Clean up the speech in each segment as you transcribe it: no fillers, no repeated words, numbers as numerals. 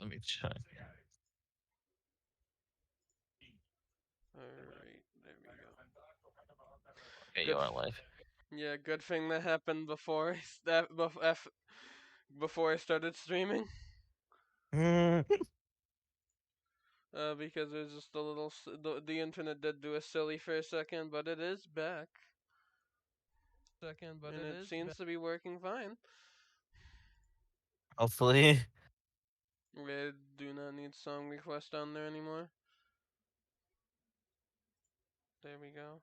Let me check. Alright, there we go. Okay, you Good. are live. Yeah, good thing that happened before before I started streaming. Because it was just a little. The internet did do a silly for a second, but it is back. And it seems to be working fine. Hopefully. We do not need song request on there anymore. There we go.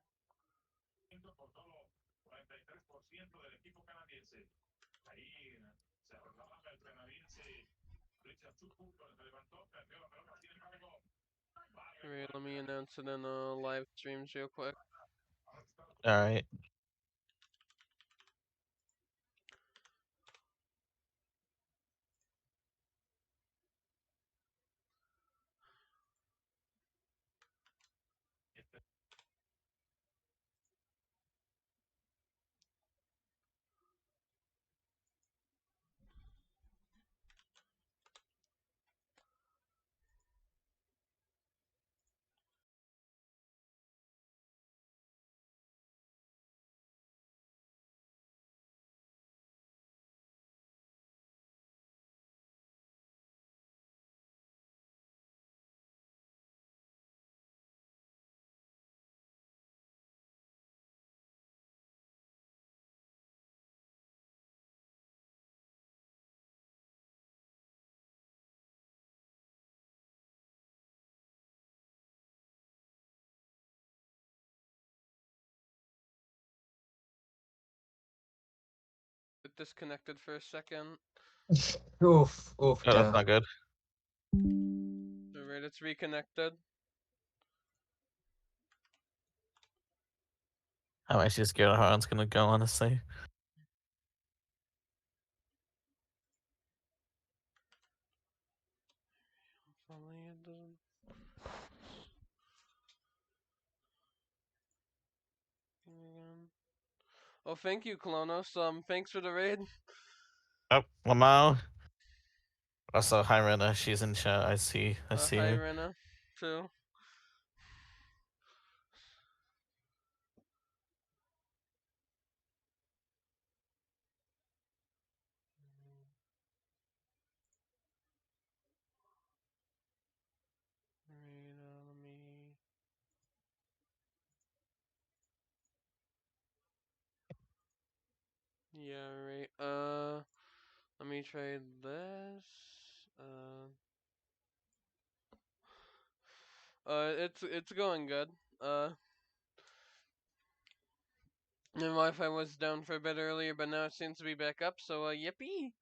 Alright, let me announce it in live streams real quick. Alright. It disconnected for a second. Oof, Oh, that's not good. Alright, it's reconnected. I'm actually scared of how it's gonna go, honestly. Hopefully it doesn't. Again. Oh, thank you, Colonos. Thanks for the raid. Oh, Lamau. Also, hi Rena, she's in chat. I see Hi, her. Rena, too. Alright, let me. Yeah, right. Let me try this. It's going good. My Wi-Fi was down for a bit earlier, but now it seems to be back up. So, yippee!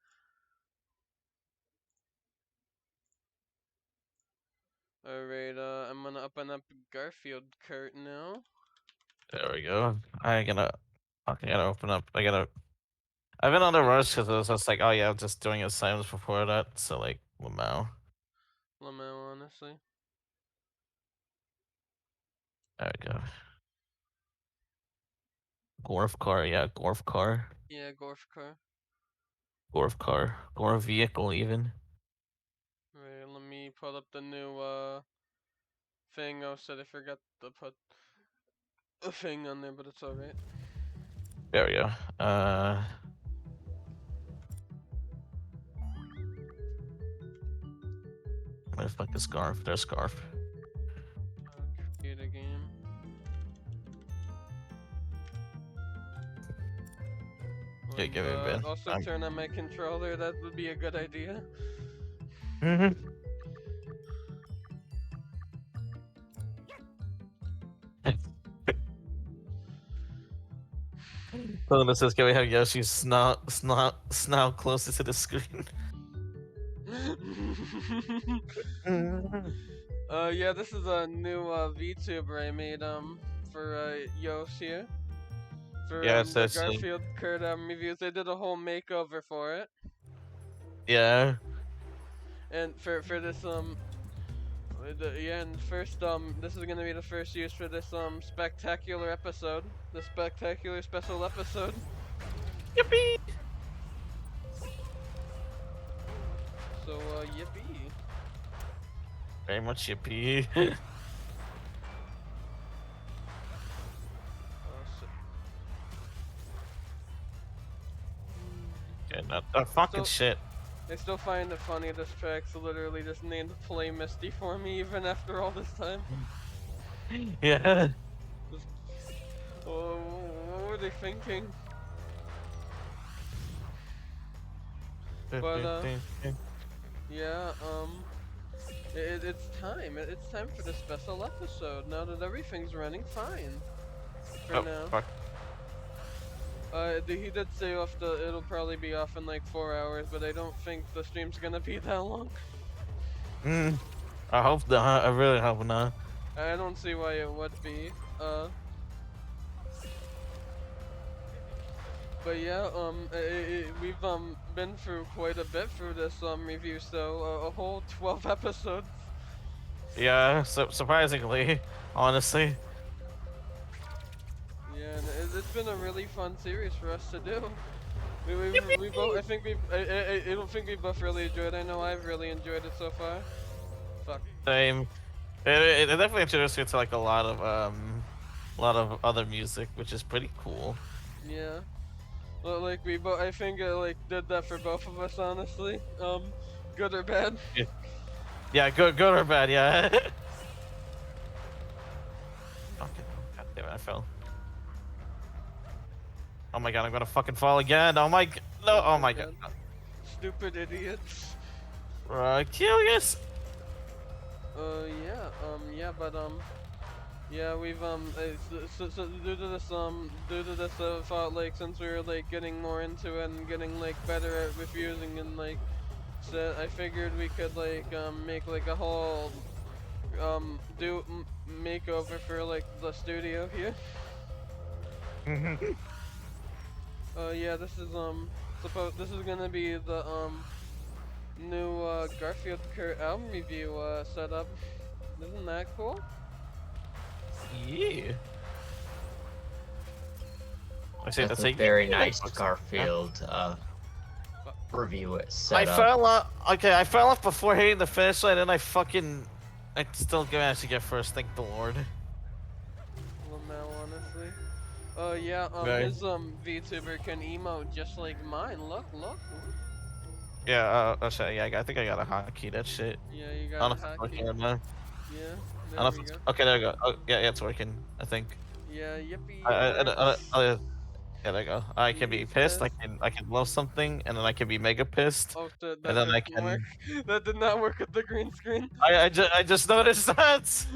Alright, I'm gonna open up Garfield Kart now. There we go. I gotta open up. I've been on the rush because it was just like, oh yeah, I'm just doing assignments before that. So like, Lamau. Lamau, honestly. There we go. Gorf car, yeah, Gorf car. Yeah, Gorf car. Gorf car. Gorf vehicle, even. Right, let me put up the new thing. I said I forgot to put a thing on there, but it's alright. There we go. Where the fuck is Scarf? There's Scarf. Create a game. Okay, give me a bit. Also turn on my controller. That would be a good idea. So this is, can we have Yoshi's snout closer to the screen? Yeah, this is a new VTuber I made for Yoshi for Yeah, the so Garfield Kurt reviews. They did a whole makeover for it, yeah. and for this and first this is gonna be the first use for this spectacular episode, the spectacular special episode. Yippee! So yippee! Very much yippee. Oh, shit. Yeah, no, fucking Still, shit. I still find it funny this track's literally just named Play Misty for me even after all this time. Yeah. Just, oh, what were they thinking? But yeah, it's time. It's time for the special episode now that everything's running fine. For Oh, now. fuck. He did say it'll probably be off in like 4 hours, but I don't think the stream's gonna be that long. I hope not. I really hope not. I don't see why it would be. But yeah, we've been through quite a bit through this review, so a whole 12 episodes. Yeah, surprisingly, honestly. Yeah, and it's been a really fun series for us to do. We both, I think I don't think we both really enjoyed it. I know I've really enjoyed it so far. Fuck. Same. It definitely introduced me to like a lot of other music, which is pretty cool. Yeah. Well, like we both, I think it like did that for both of us, honestly. Good or bad. Yeah, good or bad, yeah. Okay, god damn it, I fell. Oh my god, I'm gonna fucking fall again. Oh my no, oh my god. Stupid idiots. Curious. Yeah, but yeah, we've so due to this thought, like since we were like getting more into it and getting like better at refusing and like so I figured we could like make like a whole makeover for like the studio here. Yeah, this is gonna be the new Garfield Kart album review setup. Isn't that cool? Yeah. That's a very nice Garfield review setup. I fell off. Okay, I fell off before hitting the finish line, and I still managed to get first. Thank the Lord. Well, now honestly. Oh yeah, Right. his VTuber can emote just like mine. Look. Yeah. Shit, yeah. I think I got a hotkey. That shit. Yeah, you I got don't a know if it's hotkey. working or not. Yeah, I there don't know we if it's, go. okay, there we go. Oh, yeah, it's working. I think. Yeah, yippee. Yeah, there you go. I can be pissed. I can love something, and then I can be mega pissed, Oh shit, and that then I didn't work. can. That did not work with the green screen. I just noticed that.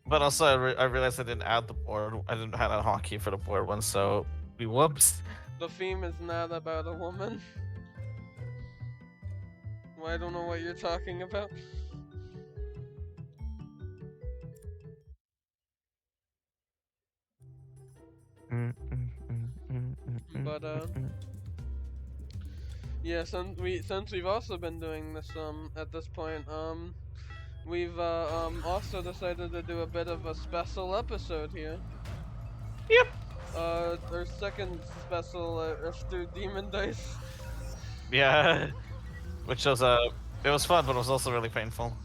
But also, I realized I didn't add the board. I didn't have a hotkey for the board one, so we whoops. The theme is not about a woman. Well, I don't know what you're talking about. But yeah, since we've also been doing this at this point we've also decided to do a bit of a special episode here. Yep. Our second special after Demon Dice. Yeah, which was it was fun, but it was also really painful.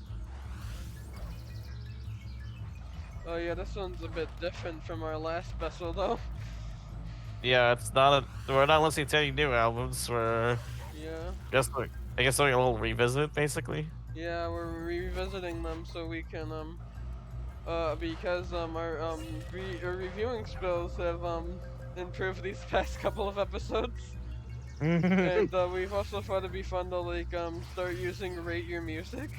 Oh yeah, this one's a bit different from our last special though. Yeah, we're not listening to any new albums. We're Yeah. I guess doing a little revisit, basically. Yeah, we're revisiting them so we can because our reviewing skills have improved these past couple of episodes. And we've also thought it'd be fun to like start using RateYourMusic.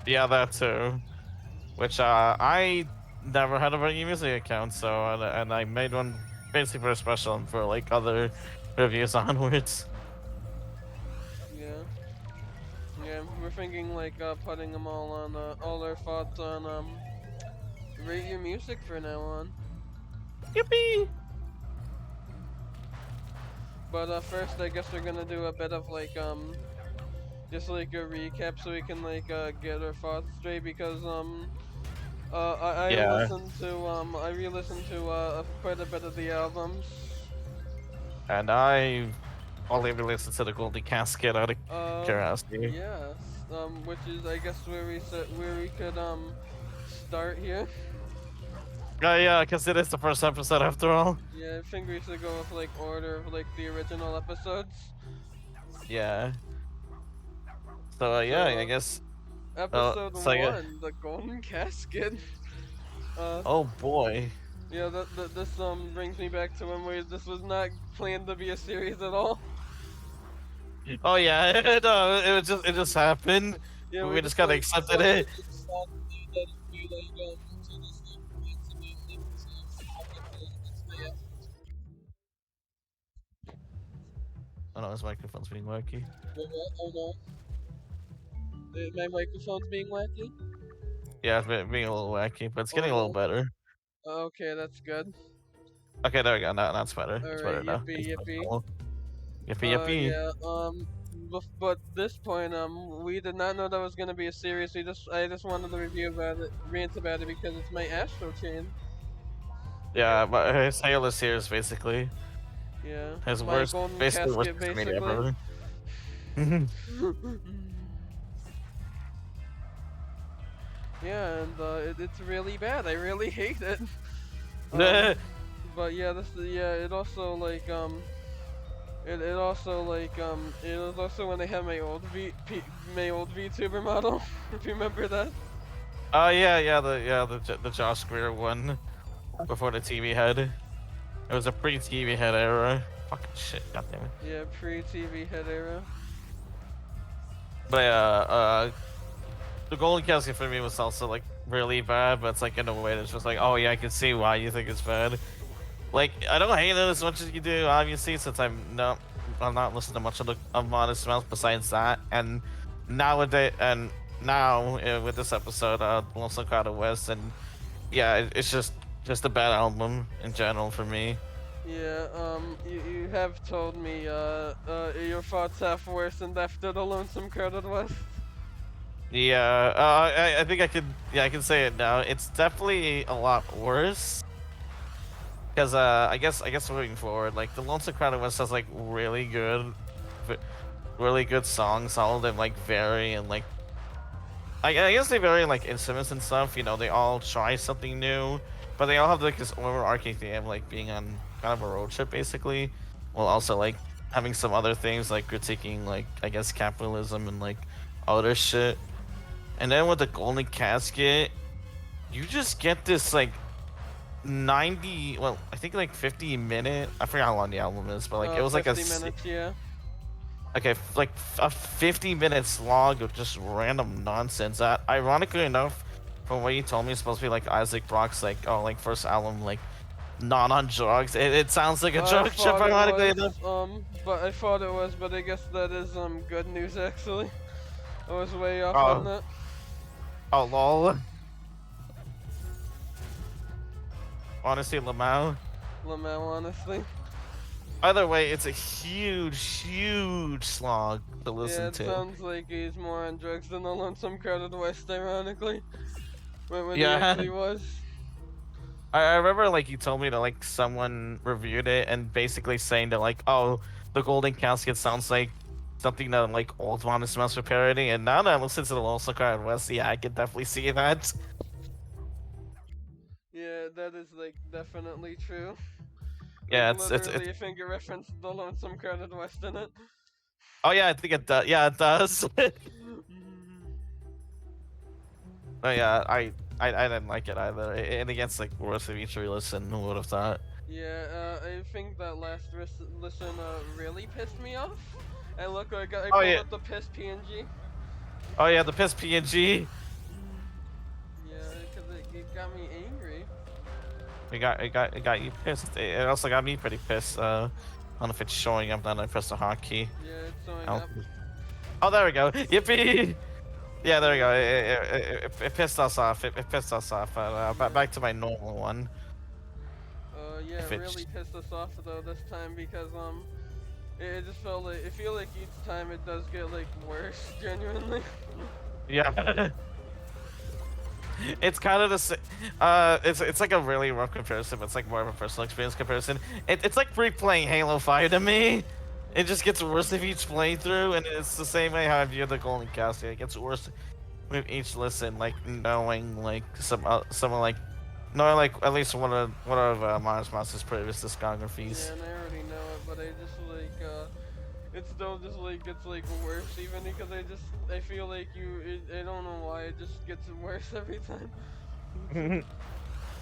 Yeah, that too. Which I never had a RateYourMusic account, so and I made one basically for a special and for like other reviews onwards. Yeah, we're thinking like putting them all on all our thoughts on RateYourMusic for now on. Yippee! But first, I guess we're gonna do a bit of like just like a recap so we can like get our thoughts straight because I re-listened to quite a bit of the albums. And I only listen to the Golden Casket out of curiosity. Yes. Which is I guess where we could start here. Oh yeah, because it is the first episode after all. Yeah, I think we should go with like order of like the original episodes. Yeah. So yeah, I So guess. episode So yeah. 1, the Golden Casket. Oh boy. Yeah, this brings me back to when this was not planned to be a series at all. Oh yeah. No, it just happened. Yeah, We just kind of accepted it. Oh no, his microphone's being wacky. Oh no. My microphone's being wacky? Yeah, it's being a little wacky, but it's getting a Oh little no. better. Okay, that's good. Okay, there we go. No, that's better. It's better Alright, now. yippee, yippee. Yippee yippee. Yeah, but this point, we did not know that was gonna be a series. I just wanted to rant about it because it's my Astro chain. Yeah, but his Halo series basically. Yeah. His My worst, Golden basically worst Casket, media basically. ever. Yeah, and it's really bad. I really hate it. But yeah, it also like it also like it was also when I had my old VTuber model. If you remember that. Oh yeah, the Josh Greer one before the TV head. It was a pre-TV head era. Fucking shit, goddammit. Yeah, pre-TV head era. But yeah, the Golden Casket for me was also like really bad, but it's like in a way that's just like, oh yeah, I can see why you think it's bad. Like I don't hate it as much as you do, obviously, since I'm not listening to much of Modest Mouse besides that. And nowadays, and now with this episode, also Kart West, and yeah, it's just a bad album in general for me. Yeah, you have told me, your thoughts have worsened after the Lonesome Crowded West. Yeah, I think I can say it now. It's definitely a lot worse. Because I guess moving forward, like the Lonesome Crowded West has like really good songs. All of them like vary and like I guess they vary in like instruments and stuff. You know, they all try something new, but they all have like this overarching theme of like being on kind of a road trip basically, while also like having some other things like critiquing like I guess capitalism and like other shit. And then with the Golden Casket, you just get this like 90, well, I think like 50-minute. I forgot how long the album is, but like it was like a 50 minutes, yeah. okay, like a 50-minute slog of just random nonsense. That, ironically enough, from what you told me, it's supposed to be like Isaac Brock's like first album, like not on drugs. It sounds like a drug trip, ironically enough. But I thought it was, but I guess that is good news actually. I was way off on that. Oh lol. Honestly, Lamau, honestly. Either way, it's a huge slog to listen to. Yeah, it sounds like he's more on drugs than the Lonesome Crowded West, ironically. When Yeah. he actually was. I remember like you told me that like someone reviewed it and basically saying that like, oh, the Golden Casket sounds like something that like old Modest Mouse were parodying, and now that I listen to the Lonesome Crowded West, yeah, I can definitely see that. Yeah, that is like definitely true. Yeah, like, it's literally a finger reference to the Lonesome Crowded West in it. Oh yeah, I think it does. Yeah, it does. But yeah, I didn't like it either. And against like worst of each re-listen, who would have thought? Yeah, I think that last listen really pissed me off. I pulled up the piss PNG. Oh yeah, the piss PNG. Yeah, because it got me angry. It got you pissed. It also got me pretty pissed. I don't know if it's showing up now that I pressed the hotkey. Yeah, it's showing up. Oh, there we go. Yippee! Yeah, there we go. It pissed us off. It pissed us off. Back to my normal one. Yeah, it really pissed us off though this time because it just felt like, I feel like each time it does get like worse, genuinely. Yeah. It's kind of the same. It's like a really rough comparison, but it's like more of a personal experience comparison. It's like replaying Halo 5 to me. It just gets worse with each playthrough, and it's the same way how I view the Golden Casket. It gets worse with each listen, like knowing like someone like knowing like at least one of Mars Master's previous discographies. Yeah, and I already know it, but I just like it still just like gets like worse even because I feel like I don't know why it just gets worse every time.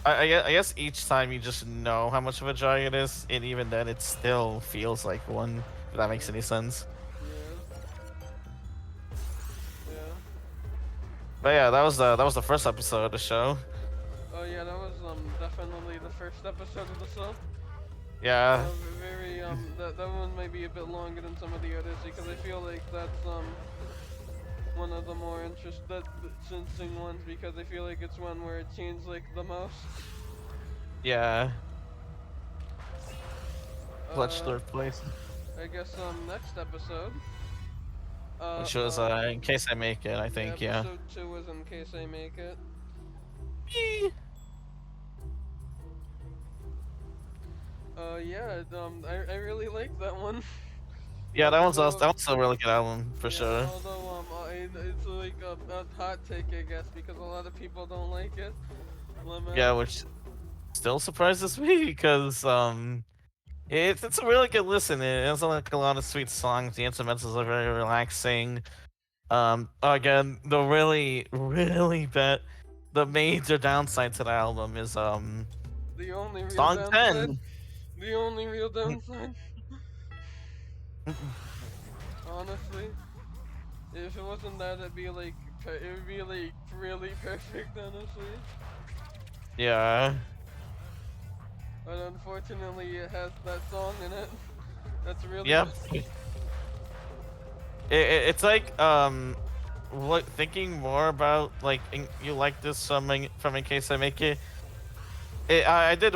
I guess each time you just know how much of a joy it is, and even then it still feels like one. If that makes any sense. Yeah, yeah. But yeah, that was the first episode of the show. Oh yeah, that was definitely the first episode of the show. Yeah, Very that one might be a bit longer than some of the others because I feel like that's one of the more interesting ones because I feel like it's one where it changed like the most. yeah. Clutch Uh, third place, I guess next episode. which was in case I make it. I Yeah, think yeah. episode 2 was in case I make it. Yeah, I really like that one. Yeah, Although, that one's a really good album for yeah, sure. although it's like a hot take, I guess, because a lot of people don't like it. Yeah, which still surprises me because it's a really good listen. It has like a lot of sweet songs. The instrumentals are very relaxing. Again, the really bad, the major downside to the album is the only real song downside. 10. The only real downside. Honestly, if it wasn't that, it'd be like it would be like really perfect. Honestly, Yeah. but unfortunately, it has that song in it. That's really Yep. It's like look, thinking more about like you like this from in case I make it. I did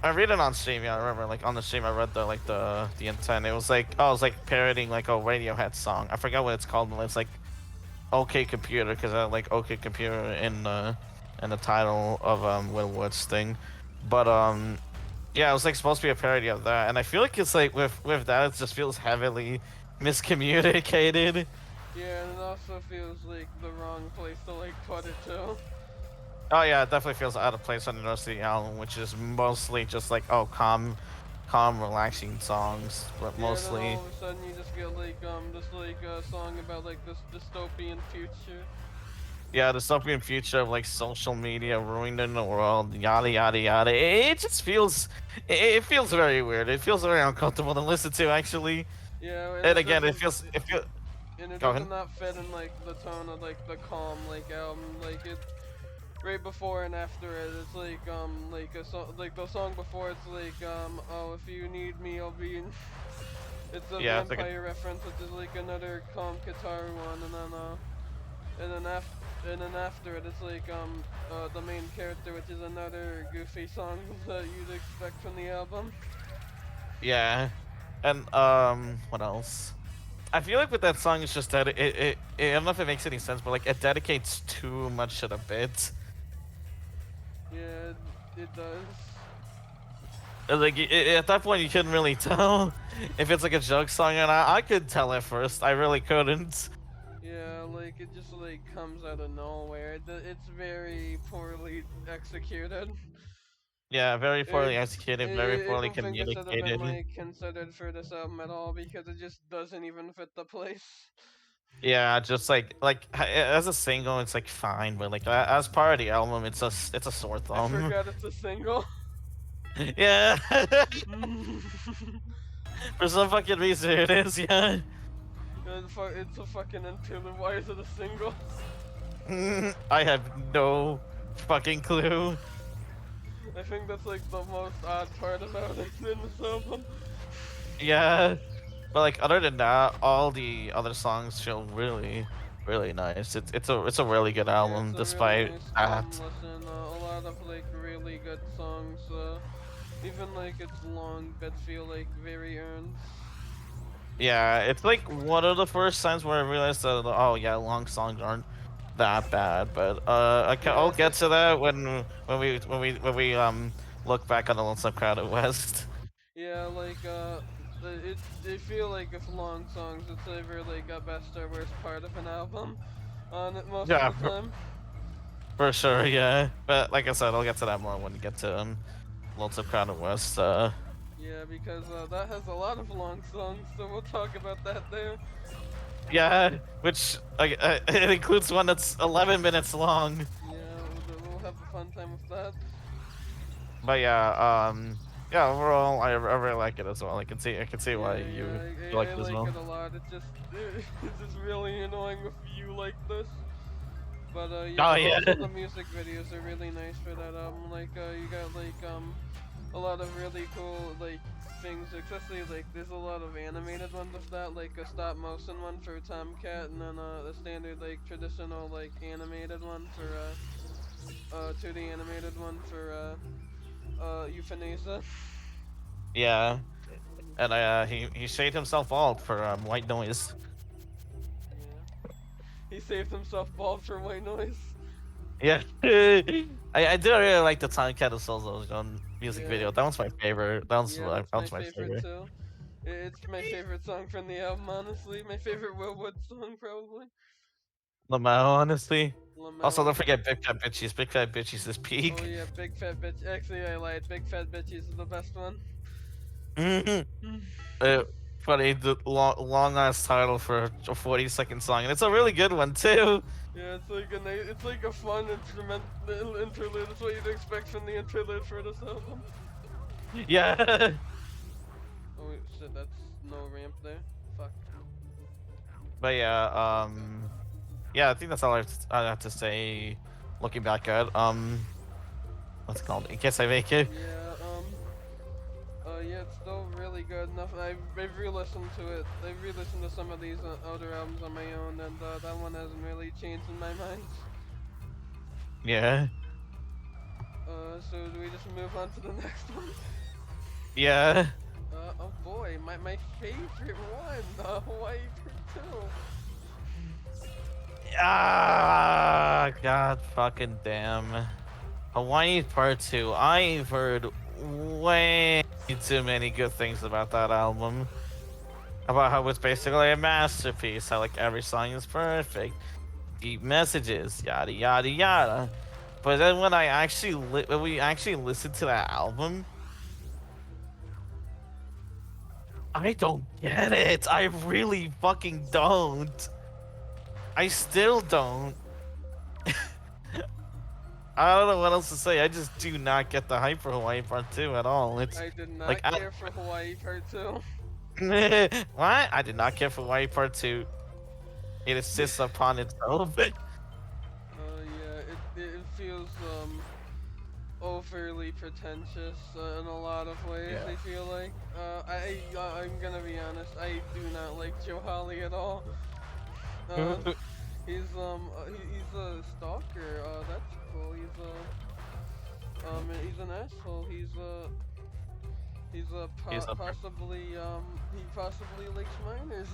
I read it on stream. Yeah, I remember like on the stream I read the intent. It was like oh, it was like parodying like a Radiohead song. I forgot what it's called, but it's like OK Computer because I like OK Computer in the title of Will Wood's thing. But yeah, it was like supposed to be a parody of that, and I feel like it's like with that it just feels heavily miscommunicated. yeah, and it also feels like the wrong place to like put it too. Oh yeah, it definitely feels out of place on the rest of the album, which is mostly just like oh calm, relaxing songs, but Yeah, and then mostly all of a sudden you just get like just like a song about like this dystopian future. yeah, the dystopian future of like social media ruining the world, yada yada yada. It just feels it feels very weird. It feels very uncomfortable to listen to actually. Yeah, and And it again, doesn't it feels. and it Go does ahead. not fit in like the tone of like the calm like like it right before and after it. It's like a song like the song before. It's like oh if you need me I'll be. It's a Yeah, it's like a, vampire reference, which is like another calm guitar one, and then after it, it's like the main character, which is another goofy song that you'd expect from the album. yeah, and what else? I feel like with that song, it's just that I don't know if it makes any sense, but like it dedicates too much to the bit. Yeah, it does. Like at that point, you couldn't really tell if it's like a joke song or not. I could tell at first. I really couldn't. Yeah, like it just like comes out of nowhere. It's very poorly executed. Yeah, very poorly executed, very I poorly don't think it should have been communicated. like considered for this album at all because it just doesn't even fit the place. Yeah, just like as a single, it's like fine, but like as part of the album, it's a sore I thumb. forgot it's a single. Yeah, And for some fucking reason it is. Yeah, it's a fucking Antillen. Why is it a single? I have no fucking clue. I think that's like the most odd part about it in this album. Yeah, but like other than that, all the other songs feel really nice. It's a really good Yeah, album it's a really despite nice calm that. listen. A lot of like really good songs. Even like it's long, but feel like very earned. Yeah, it's like one of the first times where I realized that oh yeah, long songs aren't that bad, but I'll Yeah, get to that when we look back on the Lonesome Crowded West. yeah, like they feel like if long songs, it's either like a best or worst part of an album on it most of Yeah, the time. for sure, yeah. But like I said, I'll get to that more when we get to lots of Crown of West. Yeah, because that has a lot of long songs, so we'll talk about that there. Yeah, which it includes one that's 11 minutes long. Yeah, we'll have a fun time with that. But yeah, yeah. Overall, I really like it as well. I can see why Yeah, yeah, you like I it as like well. it a lot. It's just it's just really annoying if you like this. But Oh yeah, yeah, also the music videos are really nice for that album. Like you got like a lot of really cool like things, especially like there's a lot of animated ones of that, like a stop motion one for Tomcat, and then the standard like traditional like animated one for 2D animated one for Euthanasia. yeah. And he shaved himself bald for white noise. Yeah, he saved himself bald for white noise. Yeah, I do really like the Time Cat Solos on music Yeah, video. That was my favorite. yeah, that's That my was my favorite favorite. too. It's my favorite song from the album, honestly. My favorite Willwood song, probably. Lamau, honestly. Also, Lamau. don't forget Big Fat Bitches. Big Fat Bitches is Oh peak. yeah, Big Fat Bitch. Actually, I lied. Big Fat Bitches is the best one. Hmm. Mm. Funny, the long ass title for a 40-second song, and it's a really good one too. Yeah, it's like a nice, it's like a fun instrumental interlude. That's what you'd expect from the interlude for this album. Yeah. Oh wait, shit, that's no ramp there. Fuck. But yeah, yeah, I think that's all I have to say. Looking back at what's it called? In case I make it. Yeah, yeah, it's still really good enough. I've re-listened to it. I've re-listened to some of these other albums on my own, and that one hasn't really changed in my mind. Yeah. So do we just move on to the next one? Yeah. Oh boy, my favorite one, Hawaii for 2. Ah, God fucking damn. Hawaii Part 2. I've heard way too many good things about that album. About how it's basically a masterpiece, how like every song is perfect, deep messages, yada yada yada. But then when when we actually listen to that album, I don't get it. I really fucking don't. I still don't. I don't know what else to say. I just do not get the hype for Hawaii Part 2 at all. It's I did like, not care for Hawaii Part 2. what? I did not care for Hawaii Part 2. It insists upon itself. Yeah, it feels overly pretentious in a lot of ways. Yeah. I feel like I'm gonna be honest. I do not like Joe Holly at all. Uh, he's a stalker. That's cool. He's an asshole. He's a Possibly he possibly likes minors.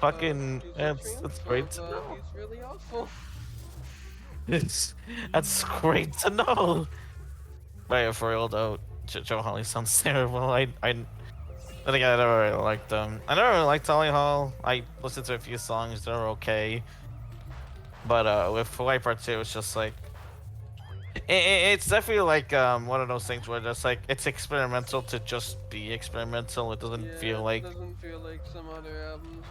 fucking He's a that's great to transphobe. know. He's really awful. That's great to know. But yeah, for real though, Joe Holly sounds terrible. I think I never really liked them. I never really liked Holly Hall. I listened to a few songs, they're okay. But with Hawaii Part 2, it's just like it's definitely like one of those things where just like it's experimental to just be experimental. It doesn't feel It like doesn't feel like some other albums.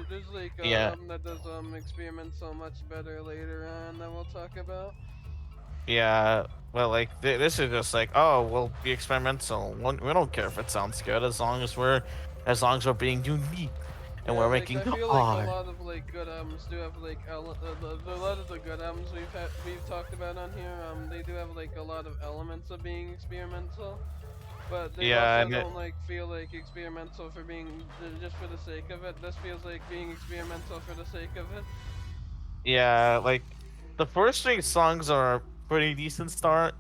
There's like an yeah, album that does experiment so much better later on that we'll talk about. yeah. Well, like this is just like, oh, we'll be experimental. We don't care if it sounds good as long as we're being unique and Yeah, we're like making I feel like art. a lot of like good albums do have like a lot of the good albums we've talked about on here. They do have like a lot of elements of being experimental, but they Yeah, also and don't like feel like experimental for being just for the sake of it. This feels like being experimental for the sake of it. yeah, like the first three songs are a pretty decent start,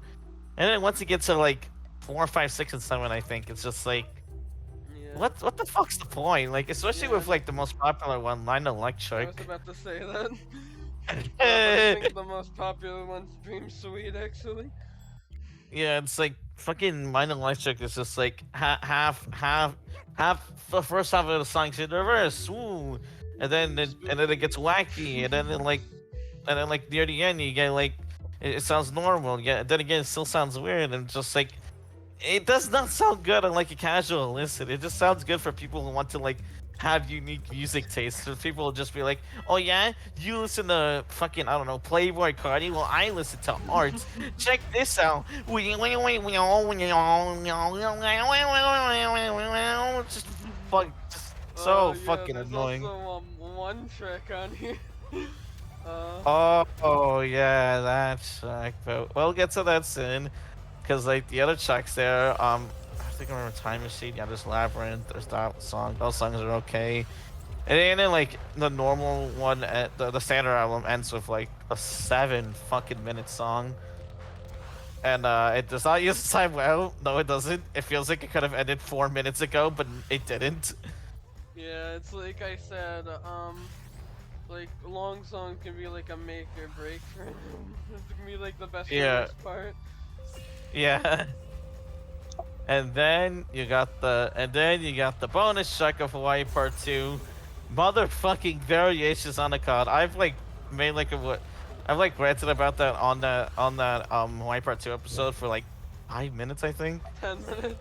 and then once you get to like 4, 5, 6, and 7, I think it's just like, Yeah. what the fuck's the point? Like, especially Yeah. with like the most popular one, Line I was Electric. about to say that. But I think the most popular one's Dream Sweet, actually. Yeah, it's like fucking Mind Electric is just like half the first half of the song's in reverse, woo, and then it gets wacky, and then like near the end you get like it sounds normal, yeah. Then again, it still sounds weird, and just like it does not sound good on like a casual listen. It just sounds good for people who want to like have unique music tastes. So people will just be like, "Oh yeah, you listen to fucking I don't know Playboy Cardi. Well, I listen to art. Check this out." Just just so Yeah, fucking there's annoying. also one track on here. uh, Oh yeah, that's track. But we'll get to that soon. Because like the other tracks there, I think I remember Time Machine. Yeah, there's Labyrinth. There's that song. Those songs are okay. And then like the normal one, the standard album ends with like a 7 fucking minute song, and it does not use the time well. No, it doesn't. It feels like it could have ended 4 minutes ago, but it didn't. yeah, it's like I said, like long songs can be like a make or break for him. It can be like the best or Yeah, worst part. yeah. And then you got the bonus track of Hawaii Part 2. Motherfucking variations on the card. I've like made like a what I've like ranted about that on that Hawaii Part 2 episode for like 5 minutes, I think. 10 minutes.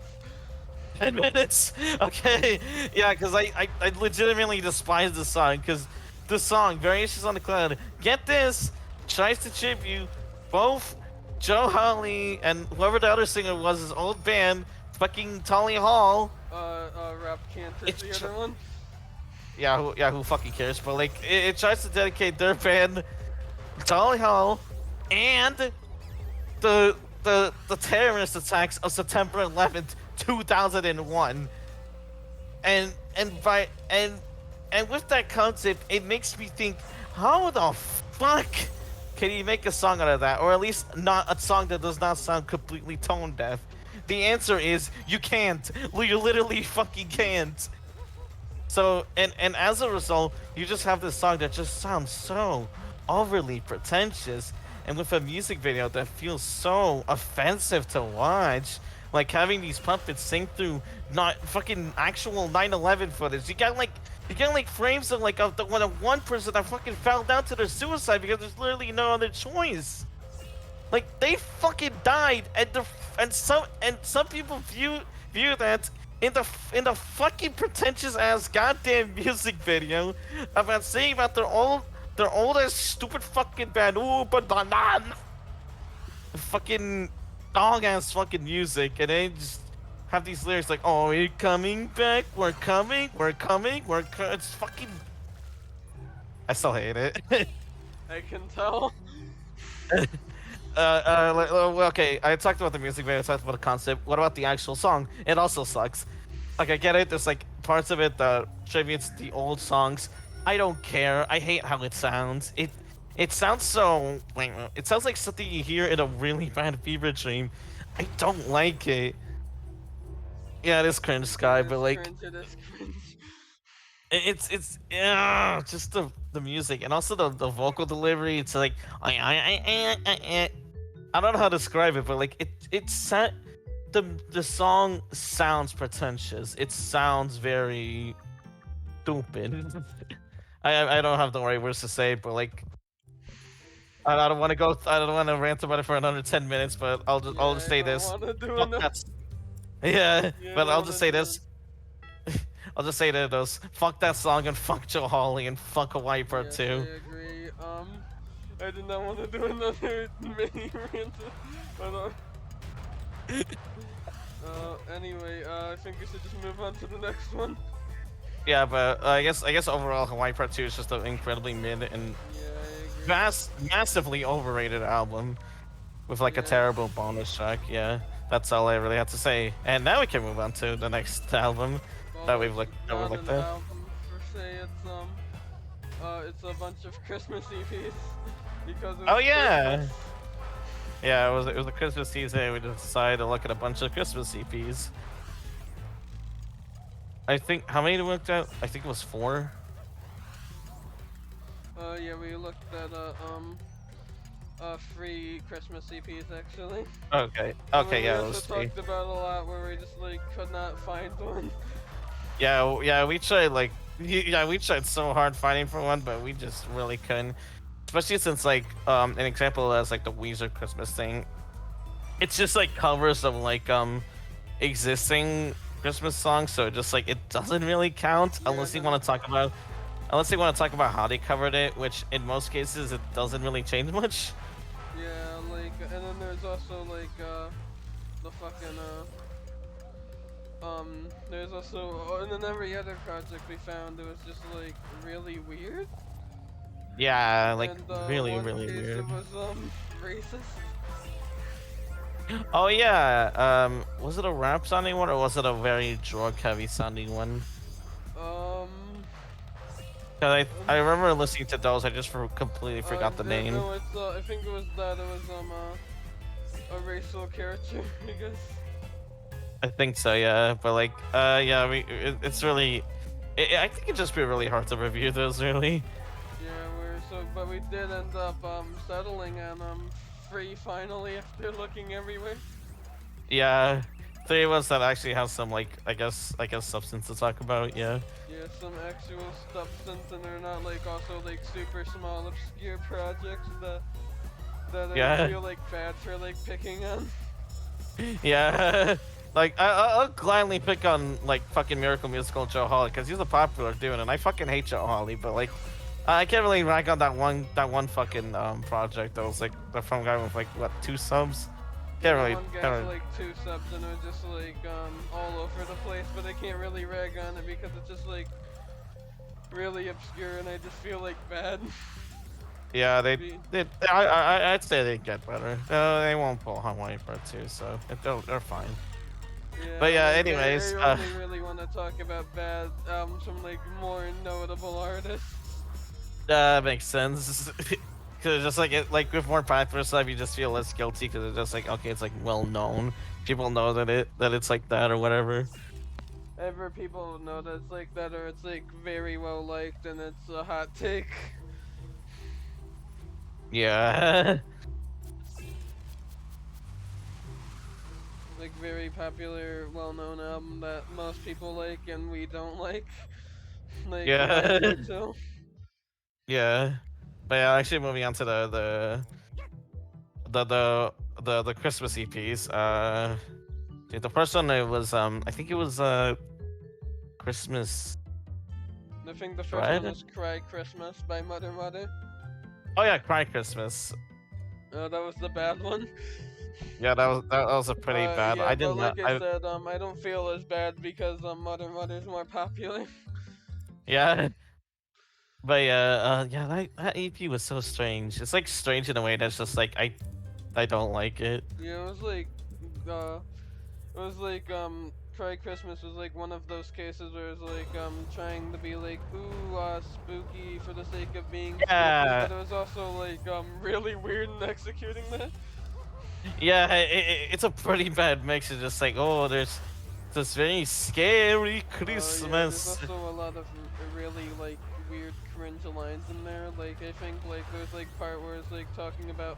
10 minutes? Okay. Yeah, because I legitimately despise the song, because the song, Variations on the Cloud, get this, tries to tribute both Joe Holly and whoever the other singer was, his old band, fucking Tolly Hall. Rap Cantor's It's the other one. yeah, who fucking cares? But like, it tries to dedicate their band, Tolly Hall, and the terrorist attacks of September 11th, 2001. And with that concept, it makes me think, how the fuck can you make a song out of that, or at least not a song that does not sound completely tone deaf? The answer is you can't. You literally fucking can't. So and as a result, you just have this song that just sounds so overly pretentious, and with a music video that feels so offensive to watch. Like having these puppets sing through not fucking actual 9/11 footage. You get like frames of like of the one person that fucking fell down to their suicide because there's literally no other choice. Like they fucking died, and some people view that in the fucking pretentious ass goddamn music video about saying about their old ass stupid fucking band. Ooh, but banan. Fucking dog ass fucking music, and they just have these lyrics like, "Oh, we're coming back, we're coming, it's fucking. I still hate it. I can tell. Okay, I talked about the music video, I talked about the concept. What about the actual song? It also sucks. Like, I get it, there's like parts of it that tributes the old songs. I don't care. I hate how it sounds. It sounds so. It sounds like something you hear in a really bad fever dream. I don't like it. Yeah, it is cringe, Sky, but like, It is cringe. it's yeah, just the music and also the vocal delivery. It's like I don't know how to describe it, but like it's set. The song sounds pretentious. It sounds very stupid. I don't have the right words to say, but like. I don't want to go. I don't want to rant about it for another 10 minutes, but I'll just say this. Fuck that. Yeah, but I'll just say this. I'll just say this. Fuck that song and fuck Joe Hawley and fuck Hawaii Part 2. I agree. I did not want to do another mini rant, but anyway, I think we should just move on to the next one. Yeah, but I guess overall Hawaii Part 2 is just an incredibly mid and massively overrated album with like a terrible bonus track. Yeah, that's all I really have to say. And now we can move on to the next album that we've looked at. Album per se, it's a bunch of Christmas EPs because oh yeah. Christmas. Yeah, it was a Christmas season. We just decided to look at a bunch of Christmas EPs. I think how many we looked at? I think it was 4. Yeah, we looked at free Christmas EPs actually. Okay. And then Okay. we Yeah. also Those three. talked about a lot where we just like could not find one. Yeah. Yeah. We tried like. Yeah. We tried so hard finding for one, but we just really couldn't. Especially since like an example as like the Weezer Christmas thing. It's just like covers of like existing Christmas songs, so just like it doesn't really count Yeah, unless you want to talk about how they covered it, which in most cases it doesn't really change much. Yeah, like, and then there's also like the fucking there's also, and then every other project we found, it was just like really weird. Yeah, like And really, one really case weird. it was racist. Oh yeah, was it a rap sounding one or was it a very drug heavy sounding one? Um, 'Cause I remember listening to those, I just completely forgot the name. no, it's I think it was that it was a racial character, I guess. I think so, yeah. But like, yeah, it's really, I think it'd just be really hard to review those, really. Yeah, but we did end up settling on free finally after looking everywhere. Yeah, three of us that actually have some like, I guess substance to talk about. Yeah. Yeah, some actual substance, and they're not like also like super small obscure projects that Yeah. I feel like bad for like picking on. Yeah. Like I'll gladly pick on like fucking Miracle Musical Joe Hawley because he's a popular dude, and I fucking hate Joe Hawley, but like. I can't really rank on that one fucking project that was like the from guy with like what 2 subs. Can't really. One guy's like 2 subs and it was just like all over the place, but I can't really rag on it because it's just like really obscure and I just feel like bad. Yeah, I'd say they get better. They won't pull Hawaii Part 2, so they're fine. Yeah, but yeah, like, anyways. I only really want to talk about bad albums from like more notable artists. That makes sense. Cause just like like with more popular stuff, you just feel less guilty because it's just like okay, it's like well known. People know that it's like that or whatever. Ever people know that it's like that, or it's like very well liked and it's a hot take. Yeah. Like very popular, well-known album that most people like and we don't like. Like Yeah. too. Yeah. But yeah, actually moving on to the Christmas EPs. The first one it was I think it was Christmas. I think the first one was Cry Christmas by Mother Mother. Oh yeah, Cry Christmas. Oh, that was the bad one. Yeah, that was a pretty bad. Yeah, I didn't. But like I said, I don't feel as bad because Mother Mother's more popular. Yeah. But yeah, that EP was so strange. It's like strange in a way that's just like I don't like it. Yeah, it was like Cry Christmas was like one of those cases where it's like trying to be like ooh spooky for the sake of being spooky, but it was also like really weird in executing that. Yeah, it's a pretty bad mix. It's just like oh, there's this very scary Christmas. Yeah, there's also a lot of really like weird cringe lines in there. Like I think like there's like part where it's like talking about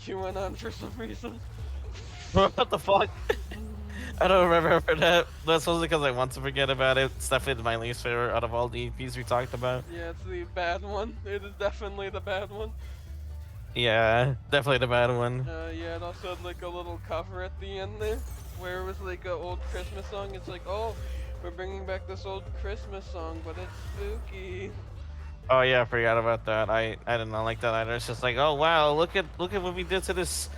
QAnon for some reason. What the fuck? I don't remember that. That's mostly because I want to forget about it. It's definitely my least favorite out of all the EPs we talked about. Yeah, it's the bad one. It is definitely the bad one. Yeah, definitely the bad one. Yeah, it also had like a little cover at the end there, where it was like an old Christmas song. It's like, oh, we're bringing back this old Christmas song, but it's spooky. Oh yeah, I forgot about that. I did not like that either. It's just like, oh wow, look at what we did to this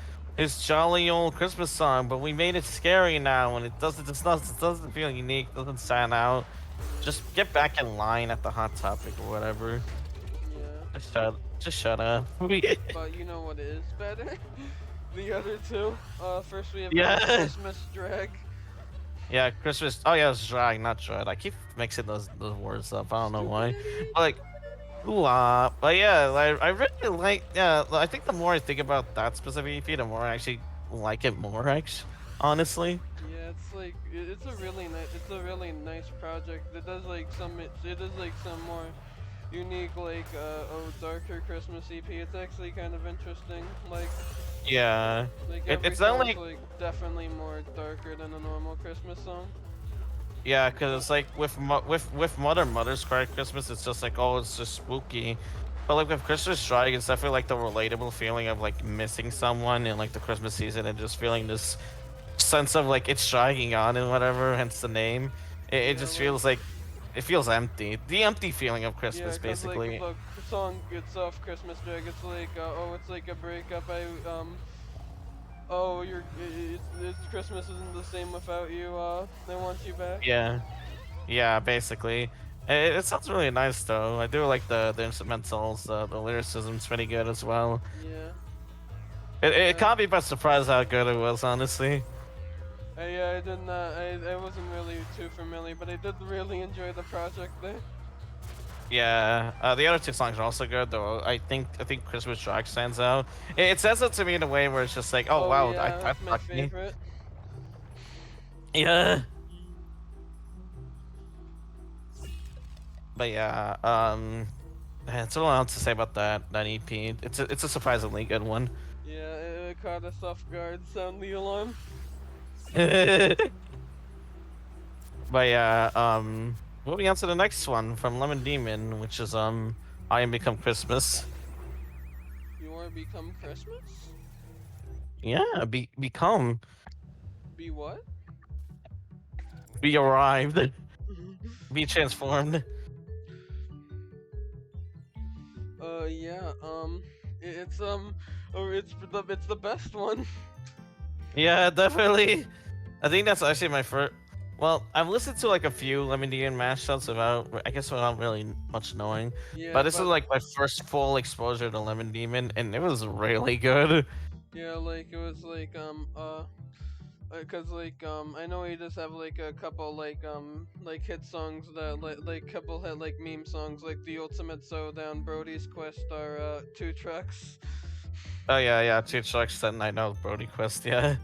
jolly old Christmas song, but we made it scary now, and it doesn't feel unique, doesn't stand out. Just get back in line at the Hot Topic or whatever. Yeah. Just shut up. But you know what is better? The other two. First we have Christmas Drag. Yeah, Christmas. Oh yeah, it's drag, not dread. I keep mixing those words up. I don't know why. But, like, but yeah, I really like. Yeah, I think the more I think about that specific EP, the more I actually like it more. Actually, honestly. Yeah, it's like it's a really nice project. It does like some more unique like darker Christmas EP. It's actually kind of interesting. Yeah, Every it's not song's like like definitely more darker than a normal Christmas song. yeah, because it's like with Mother's Cry Christmas, it's just like oh, it's just spooky. But like with Christmas Strike, it's definitely like the relatable feeling of like missing someone in like the Christmas season and just feeling this sense of like it's dragging on and whatever, hence the name. It Yeah, just feels like it feels empty. The empty feeling of yeah, Christmas, cause like basically. the song itself, Christmas Drag, it's like oh, it's like a breakup. Oh, it's Christmas isn't the same without you. They want you back. Yeah, yeah, basically. It sounds really nice though. I do like the instrumentals. The lyricism's pretty good as well. Yeah. It Uh, can't be but surprised how good it was, honestly. I did not. I wasn't really too familiar, but I did really enjoy the project there. Yeah, the other two songs are also good though. I think Christmas Rock stands out. It says it to me in a way where it's just like, oh Oh wow, yeah, that's that's my lucky. favorite. Yeah. But yeah, that's all I have to say about that EP. It's a surprisingly good one. Yeah, it caught us off guard. Sound the alarm. But yeah, moving on to the next one from Lemon Demon, which is I Am Become Christmas. You wanna become Christmas? Yeah, become, Be what? be arrived, be transformed. Yeah. It's oh, it's the best one. Yeah, definitely. I think that's actually my first. Well, I've listened to like a few Lemon Demon mashups I guess without really much knowing. Yeah, But this is like my first full exposure to Lemon Demon, and it was really good. yeah, like it was cause I know he just have like a couple like hit songs that like couple hit like meme songs like the Ultimate Showdown, Brody's Quest are 2 tracks. Oh yeah, two trucks that I know Brody Quest. Yeah,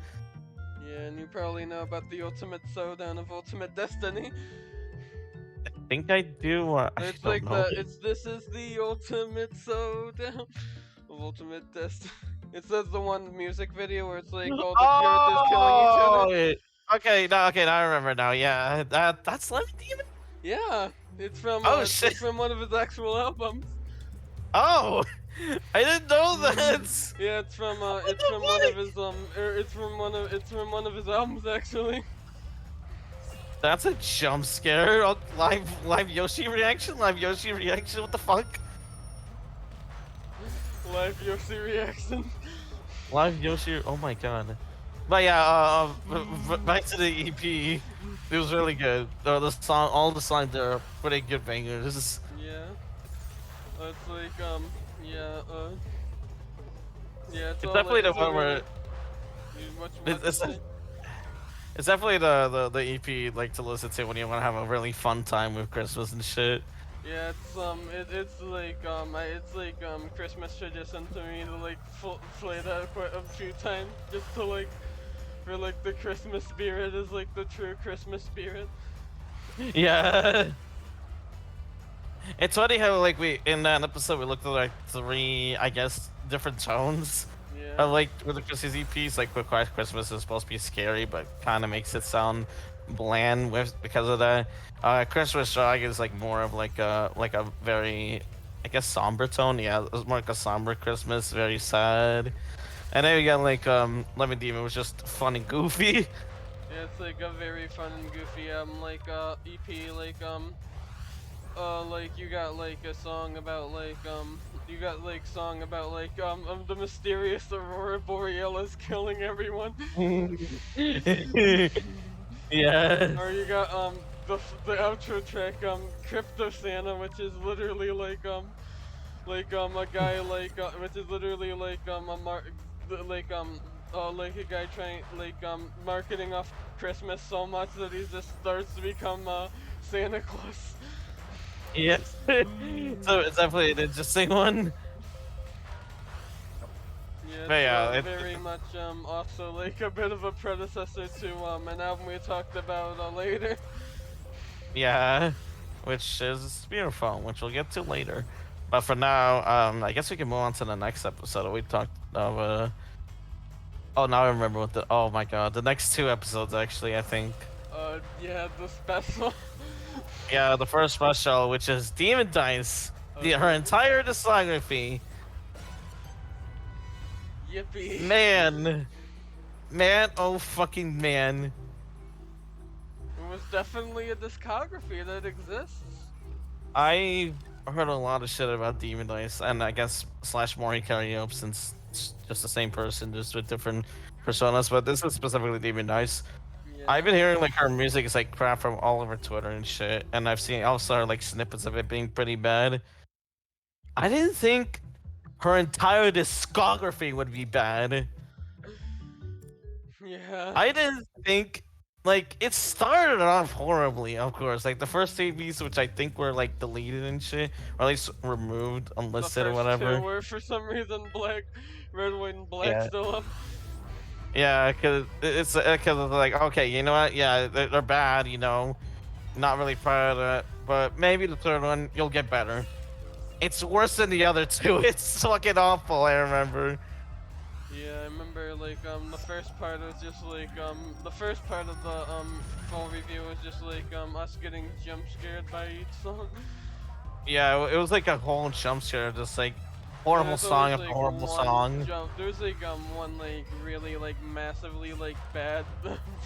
Yeah, and you probably know about the Ultimate Showdown of Ultimate Destiny. I think I do. I It's don't like know. this is the Ultimate Showdown of Ultimate Destiny. It says the one music video where it's like all the characters killing each other. Okay, now I remember now. Yeah, that's Lemon Demon. Yeah, Oh shit. it's from one of his actual albums. Oh, I didn't know that. Yeah, it's from What it's the from one of fuck? his it's from one of his albums actually. That's a jump scare. Oh, live Yoshi reaction. Live Yoshi reaction. What the fuck? Live Yoshi reaction. Live Yoshi. Oh my god. But yeah, back to the EP. It was really good. All the songs there are pretty good bangers. Yeah. It's like yeah yeah It's all definitely like the it's a one where really, what you want to it's, say? it's definitely the EP like to listen to when you want to have a really fun time with Christmas and shit. Yeah, it's like it's like Christmas tradition to me to like play that quite a few times just to like for like the Christmas spirit is like the true Christmas spirit. Yeah. It's funny how like we in that episode we looked at like 3 I guess different tones. Yeah. Like with the Christmas EPs, like with Quiet Christmas is supposed to be scary, but kind of makes it sound bland with because of that. Christmas Drag is like more of like a very, I guess, somber tone. Yeah, it's more like a somber Christmas, very sad. And then we got like Lemon Demon was just fun and goofy. Yeah, it's like a very fun and goofy EP like you got like a song about you got like song about the mysterious Aurora Borealis killing everyone. Yeah. Or you got the outro track Crypto Santa, which is literally a guy which is literally like a guy trying marketing off Christmas so much that he just starts to become Santa Claus. Yes. So it's definitely an interesting one. Yeah, But yeah, it's very much also like a bit of a predecessor to an album we talked about later. yeah. which is beautiful, which we'll get to later. But for now, I guess we can move on to the next episode. We talked of oh, now I remember what the. Oh my god, the next two episodes actually. I think. Yeah, the special. Yeah, the first special, which is Demon Dice, her entire discography. Yippee. Man, oh fucking man. It was definitely a discography that exists. I heard a lot of shit about Demon Dice, and I guess slash Mori Karaoke, since it's just the same person, just with different personas. But this is specifically Demon Dice. Yeah. I've been hearing like her music is like crap from all over Twitter and shit, and I've seen also like snippets of it being pretty bad. I didn't think her entire discography would be bad. Yeah. I didn't think like it started off horribly, of course. Like the first ABs, which I think were like deleted and shit, or at least removed, unlisted or whatever. Two were for some reason black, red, white, and black Yeah. still up. Yeah, cause it's like, okay, you know what? Yeah, they're bad, you know. Not really proud of it, but maybe the third one you'll get better. It's worse than the other two. It's fucking awful. I remember. Yeah, I remember like the first part was just like the first part of the full review was just like us getting jump scared by each song. Yeah, it was like a whole jump scare, just like horrible song after horrible song. There's like one like really like massively like bad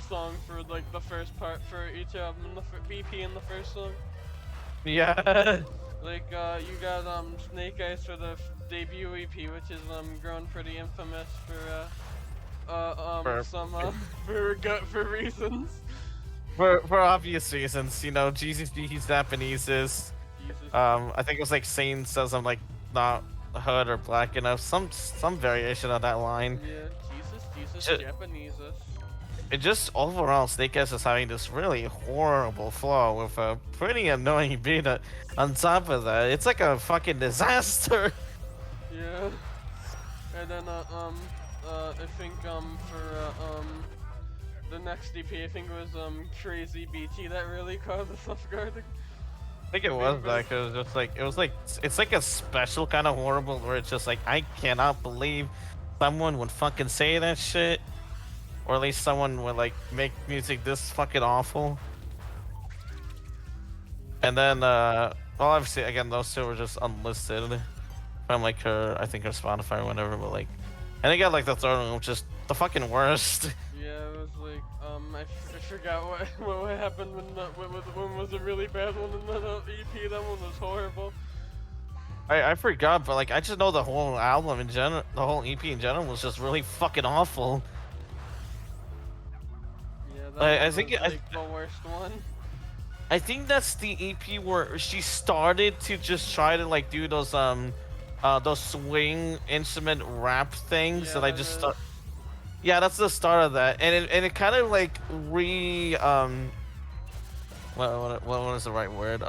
song for like the first part for each album, the EP in the first song. Yeah. Like you got Snake Eyes for the debut EP, which is grown pretty infamous for for reasons. For obvious reasons, you know, Jesus he's Japanese. I think it was like Sane says I'm like not hood or black enough, some variation of that line. Yeah, Jesus, Japanese. It just overall, Snake Eyes is having this really horrible flow with a pretty annoying beat on top of that. It's like a fucking disaster. Yeah. And then I think for the next EP, I think it was Crazy BT that really caught us off guard. I think it was that, cause it's like a special kind of horrible where it's just like I cannot believe someone would fucking say that shit. Or at least someone would like make music this fucking awful. And then, well, obviously, again, those two were just unlisted from like her, I think her Spotify or whatever. But like, and they got like the third one, which is the fucking worst. Yeah, it was like, I forgot what happened when was a really bad one in the EP. That one was horrible. I forgot, but like, I just know the whole album in general, the whole EP in general was just really fucking awful. I think was, like, the worst one. I think that's the EP where she started to just try to like do those swing instrument rap things that I just start. Yeah, that's the start of that, and it kind of like what is the right word?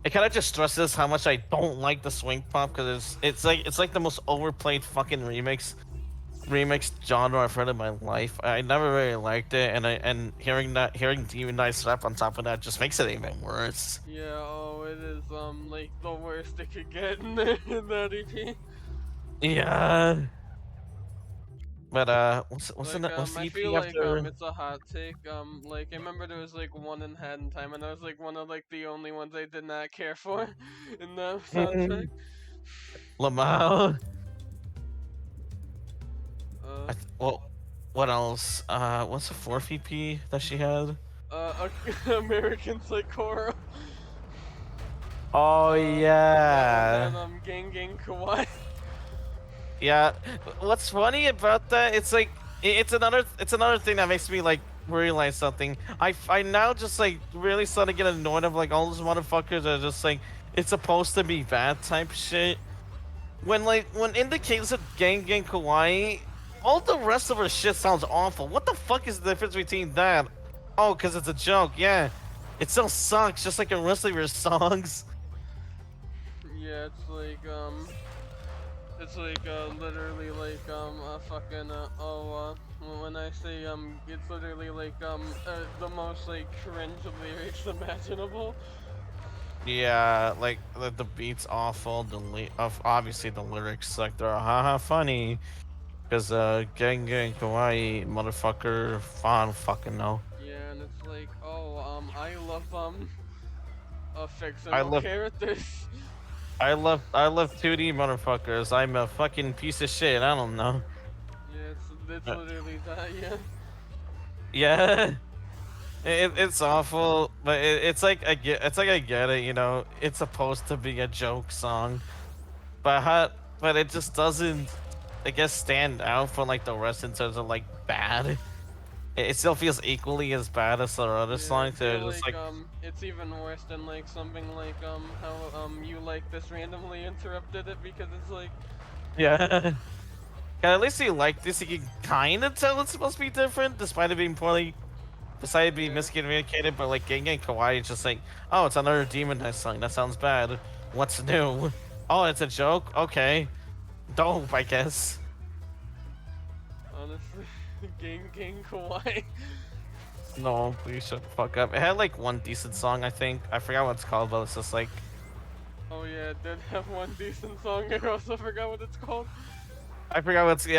It kind of just stresses how much I don't like the swing pop, because it's like the most overplayed fucking remix genre I've heard in my life. I never really liked it, and hearing Demon Dice rap on top of that just makes it even worse. Yeah, oh, it is like the worst it could get in that EP. Yeah. But what's the EP I feel after? like it's a hot take. Like I remember there was like one in Hat in Time, and that was like one of like the only ones I did not care for in the soundtrack. Lamau. Well, what else? What's the fourth EP that she had? American Psychoro. Oh yeah. And Gang Kawaii. Yeah. What's funny about that? It's like it's another thing that makes me like realize something. I now just like really start to get annoyed of like all those motherfuckers that are just like it's supposed to be bad type shit. When in the case of Gang Kawaii, all the rest of her shit sounds awful. What the fuck is the difference between that? Oh, cause it's a joke. Yeah, it still sucks, just like the rest of your songs. Yeah, it's like It's like literally like a fucking when I say it's literally like the most like cringe lyrics imaginable. Yeah, like the beat's awful. Obviously the lyrics suck. They're haha funny because gang kawaii motherfucker. I don't fucking know. Yeah, and it's like, oh, I love I fictional love characters. I love 2D motherfuckers. I'm a fucking piece of shit. I don't know. Yeah, it's Uh, literally that. Yeah. yeah. It's awful, but it's like I get it, you know. It's supposed to be a joke song, but it just doesn't, I guess, stand out from like the rest in terms of like bad. It still feels equally as bad as the other Yeah, I songs. They're feel just like like it's even worse than like something like how you like this randomly interrupted it because it's like yeah. Yeah, at least you like this. You can kind of tell it's supposed to be different, despite it being poorly, despite it being yeah. miscommunicated. But like Gang Kawaii is just like, oh, it's another Demon Knight song. That sounds bad. What's new? Oh, it's a joke. Okay, dope, I guess. Honestly, gang kawaii. No, please shut the fuck up. It had like one decent song, I think. I forgot what it's called, but it's just like Oh yeah, it did have one decent song. I also forgot what it's called. I forgot what's but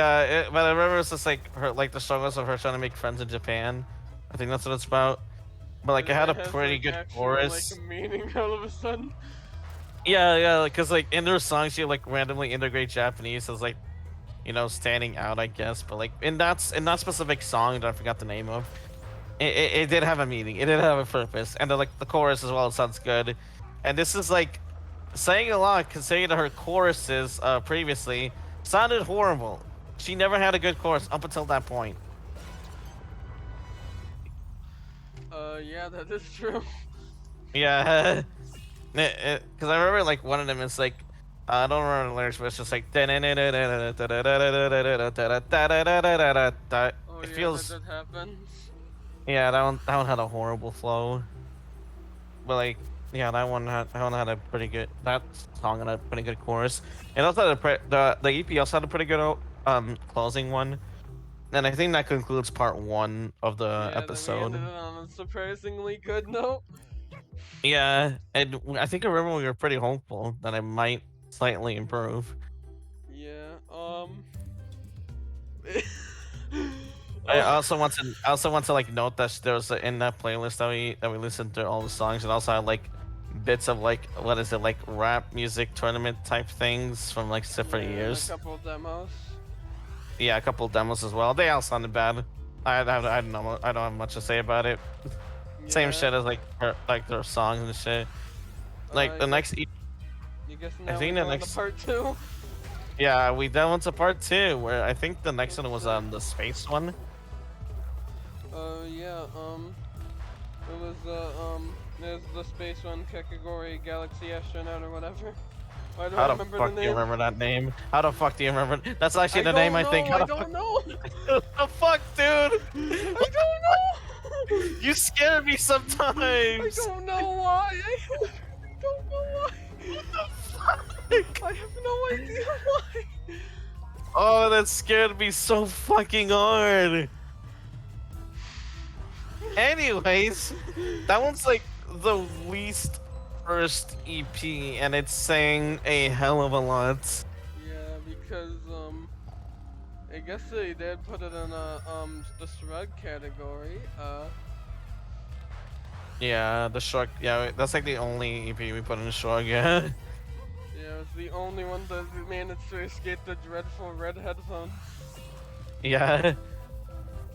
I remember it's just like her like the struggles of her trying to make friends in Japan. I think that's what it's about. But like it had It a has pretty like good actual like chorus. meaning all of a sudden. Yeah, because like in their songs she like randomly integrate Japanese as like, you know, standing out, I guess. But like in that specific song that I forgot the name of, it did have a meaning. It did have a purpose, and like the chorus as well sounds good. And this is like saying a lot, considering that her choruses previously sounded horrible. She never had a good chorus up until that point. Yeah, that is true. Yeah, because I remember like one of them is like I don't remember the lyrics, but it's just like Oh it yeah, feels that happens. yeah that one had a horrible flow, but like yeah that one had a pretty good that song had a pretty good chorus. And also the EP also had a pretty good closing one, and I think that concludes part one of the Yeah, that we ended episode. it on a surprisingly good note. Yeah, and I think I remember we were pretty hopeful that it might slightly improve. Yeah, I oh, also want to like note that there was in that playlist that we listened to all the songs, and also had like bits of like what is it, like rap music tournament type things from like different yeah, and a years. couple demos. Yeah, a couple demos as well. They all sounded bad. I don't know. I don't have much to say about it. Same Yeah, shit as like like their songs and shit. Like I the guess, next, you guess I now we think the go on to next, part two. yeah, we done went to part two where I think the next one was the space one. Yeah, it was, there's the space one category, Galaxy Astronaut or whatever. Why do I How the remember the fuck do you name? remember that name? How the fuck do you remember? That's actually I the name don't I think. know, How I the don't fuck? know! What the fuck, dude? I don't know! You scare me I sometimes. don't know why, I don't know why! What the fuck? I have no idea why! Oh, that scared me so fucking hard. Anyways, that one's like the least first EP, and it's saying a hell of a lot. Yeah, because, I guess they did put it in the shrug category, Yeah, the shrug. Yeah, that's like the only EP we put in the shrug. Yeah. yeah, it's the only one that managed to escape the dreadful red headphones. Yeah.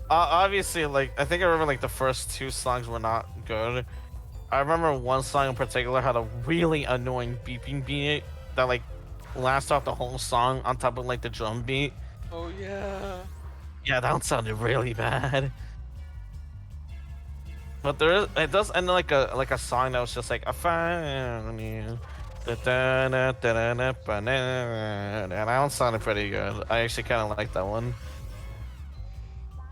Obviously, like I think I remember like the first two songs were not good. I remember one song in particular had a really annoying beeping beat that like lasts off the whole song on top of like the drum beat. Oh yeah. Yeah, that one sounded really bad. But it does end like a song that was just like I found you. And that one sounded pretty good. I actually kind of like that one.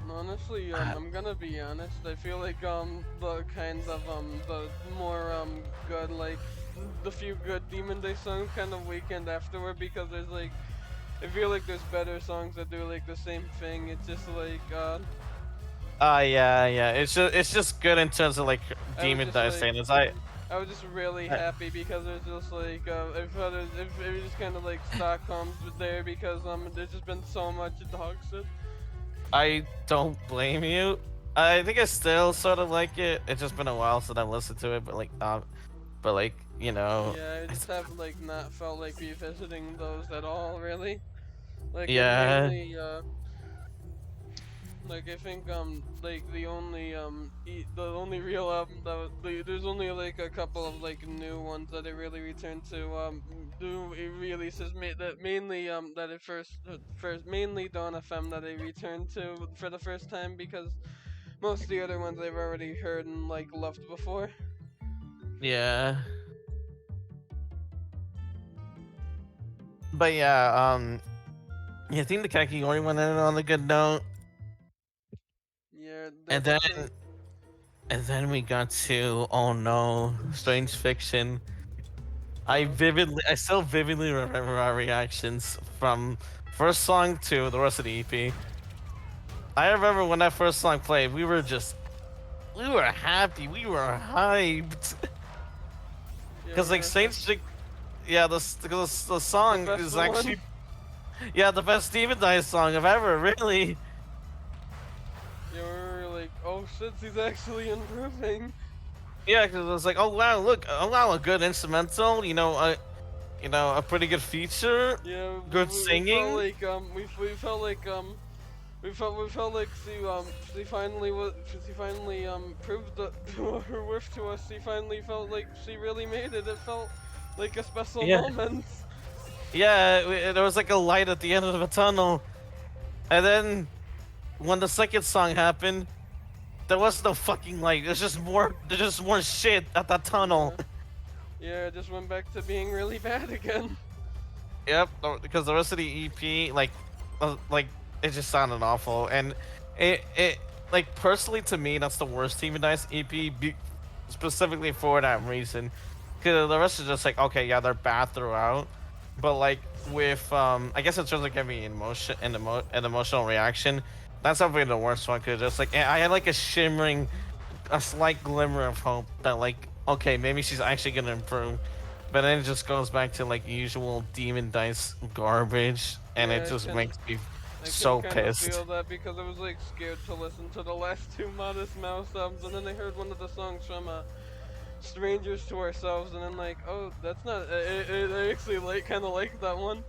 Honestly, I'm gonna be honest. I feel like the kinds of the more good like the few good Demon Day songs kind of weakened afterward because there's like I feel like there's better songs that do like the same thing. It's just like Yeah. It's just good in terms of like I was Demon just Dice like standards. I was just really I happy because there's just like if it was just kind of like Stockholm's there because there's just been so much dog shit. I don't blame you. I think I still sort of like it. It's just been a while since I listened to it, but like you know, Yeah, I just have like not felt like revisiting those at all really. Like I've yeah, mainly like I think like the only real album that there's only like a couple of like new ones that I really returned to new releases that mainly that I first mainly Dawn FM that I returned to for the first time because most of the other ones I've already heard and like loved before. yeah. But yeah, yeah, I think the Kakigori went in on a good note, Yeah, and definitely. then we got to oh no, Strange Fiction. Uh, I still vividly remember our reactions from first song to the rest of the EP. I remember when that first song played, we were happy, we were hyped. yeah, Cause like yeah, the the song best is one. actually yeah the best Demon Dice song I've ever really. Yeah, we were like, oh shit, he's actually improving. Yeah, cause it was like, oh wow, look, oh wow, a good instrumental, a pretty good feature, Yeah, good we felt singing. like we felt like we felt like she finally proved her worth to us. She finally felt like she really made it. It felt like a special Yeah, moment. yeah, there was like a light at the end of the tunnel, and then when the second song happened, there was no fucking light. There's just more shit at that tunnel. Yeah, yeah, it just went back to being really bad again. Yep, because the rest of the EP, like it just sounded awful, and it like personally to me that's the worst Team Dice EP, specifically for that reason. Because the rest is just like okay, yeah, they're bad throughout, but like with I guess in terms of giving me emotion and an emotional reaction, that's probably the worst one. Cause just like I had like a slight glimmer of hope that like okay, maybe she's actually gonna improve. But then it just goes back to like usual Demon Dice garbage, and it Yeah, just makes me I can so kind of pissed. feel that because I was like scared to listen to the last two Modest Mouse albums, and then I heard one of the songs from Strangers to Ourselves, and I'm like, oh, that's not. I actually kind of like that one.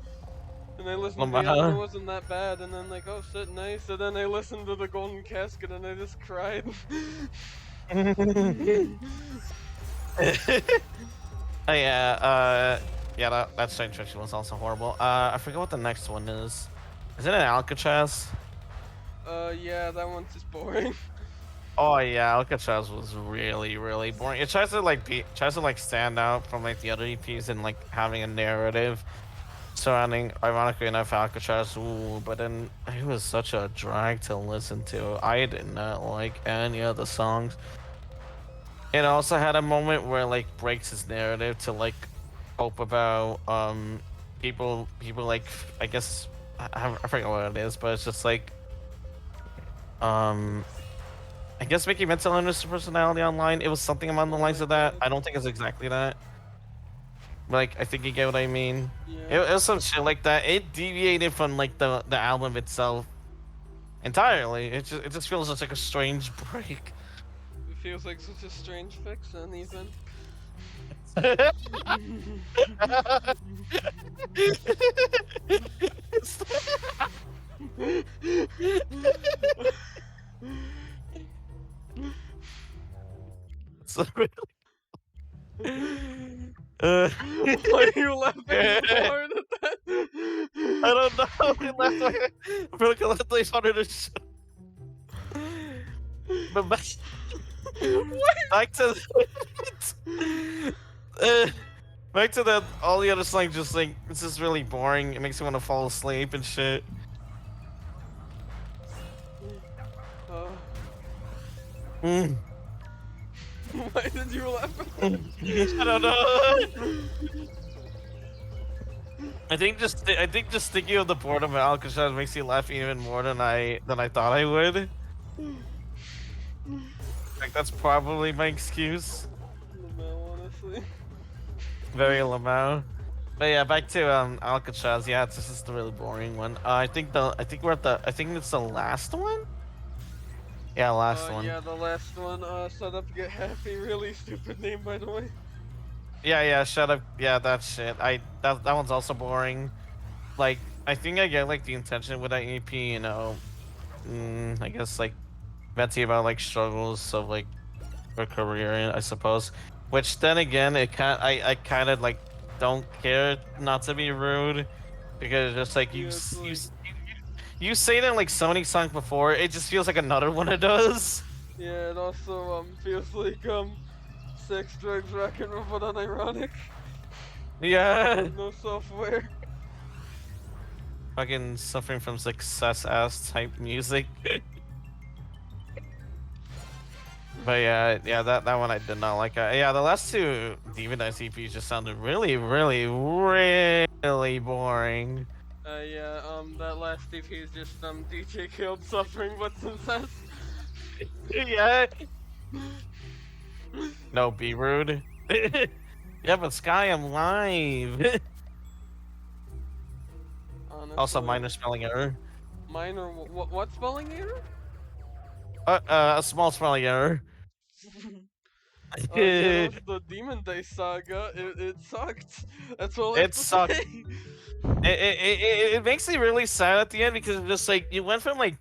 And I listened to the album, and it wasn't that bad. And then like, oh shit, nice. And then I listened to the Golden Casket, and I just cried. Oh, yeah, yeah, that Strange Fiction was also horrible. I forget what the next one is. Is it an Alcatraz? Yeah, that one's just boring. Oh yeah, Alcatraz was really, really boring. It tries to like stand out from like the other EPs and like having a narrative surrounding, ironically enough, Alcatraz. Ooh, but then it was such a drag to listen to. I did not like any of the songs. It also had a moment where like breaks his narrative to like hope about people like I guess I forget what it is, but it's just like um I guess making mental illness a personality online. It was something along the Oh lines my of that. god. I don't think it's exactly that. But, like I think you get what I mean. Yeah. It was some shit like that. It deviated from like the album itself entirely. It just feels just like a strange break. It feels like such a strange fiction, even. So Why are you laughing so I hard at that? don't know. We left. I feel like I left these under the show. But What? back to uh, back to that. All the other songs just like it's just really boring. It makes me want to fall asleep and shit. Uh, Mm. why did you laugh at that? I don't know. I think just thinking of the boredom of Alcatraz makes you laugh even more than I thought I would. Like that's probably my excuse. No, honestly. Very Lamau. But yeah, back to Alcatraz. Yeah, this is the really boring one. I think we're at the I think it's the last one. Yeah, last one. Yeah, the last one, set up, get happy, really stupid name, by the way. Yeah, shut up. Yeah, that shit. That one's also boring. Like I think I get like the intention with that EP, you know. I guess like venting about like struggles of like her career, I suppose. Which then again, I kind of like don't care, not to be rude, because just like Yeah, it's like, you say that in like so many songs before, it just feels like another one it does. yeah, it also, feels like, sex, drugs, rock and roll, but unironic. Yeah. No software. Fucking suffering from success ass type music. But yeah, that one I did not like. Yeah, the last two Demon Dice EPs just sounded really boring. Yeah, that last EP is just, DJ killed suffering but success. Yeah. No, be rude. Yeah, but Sky, I'm live. Honestly. Also, minor spelling error. Minor, what spelling error? A small spelling error. You know, It the Demon Dice saga, it sucked. That's all I have to sucked. say. It makes me really sad at the end because it's just like you went from like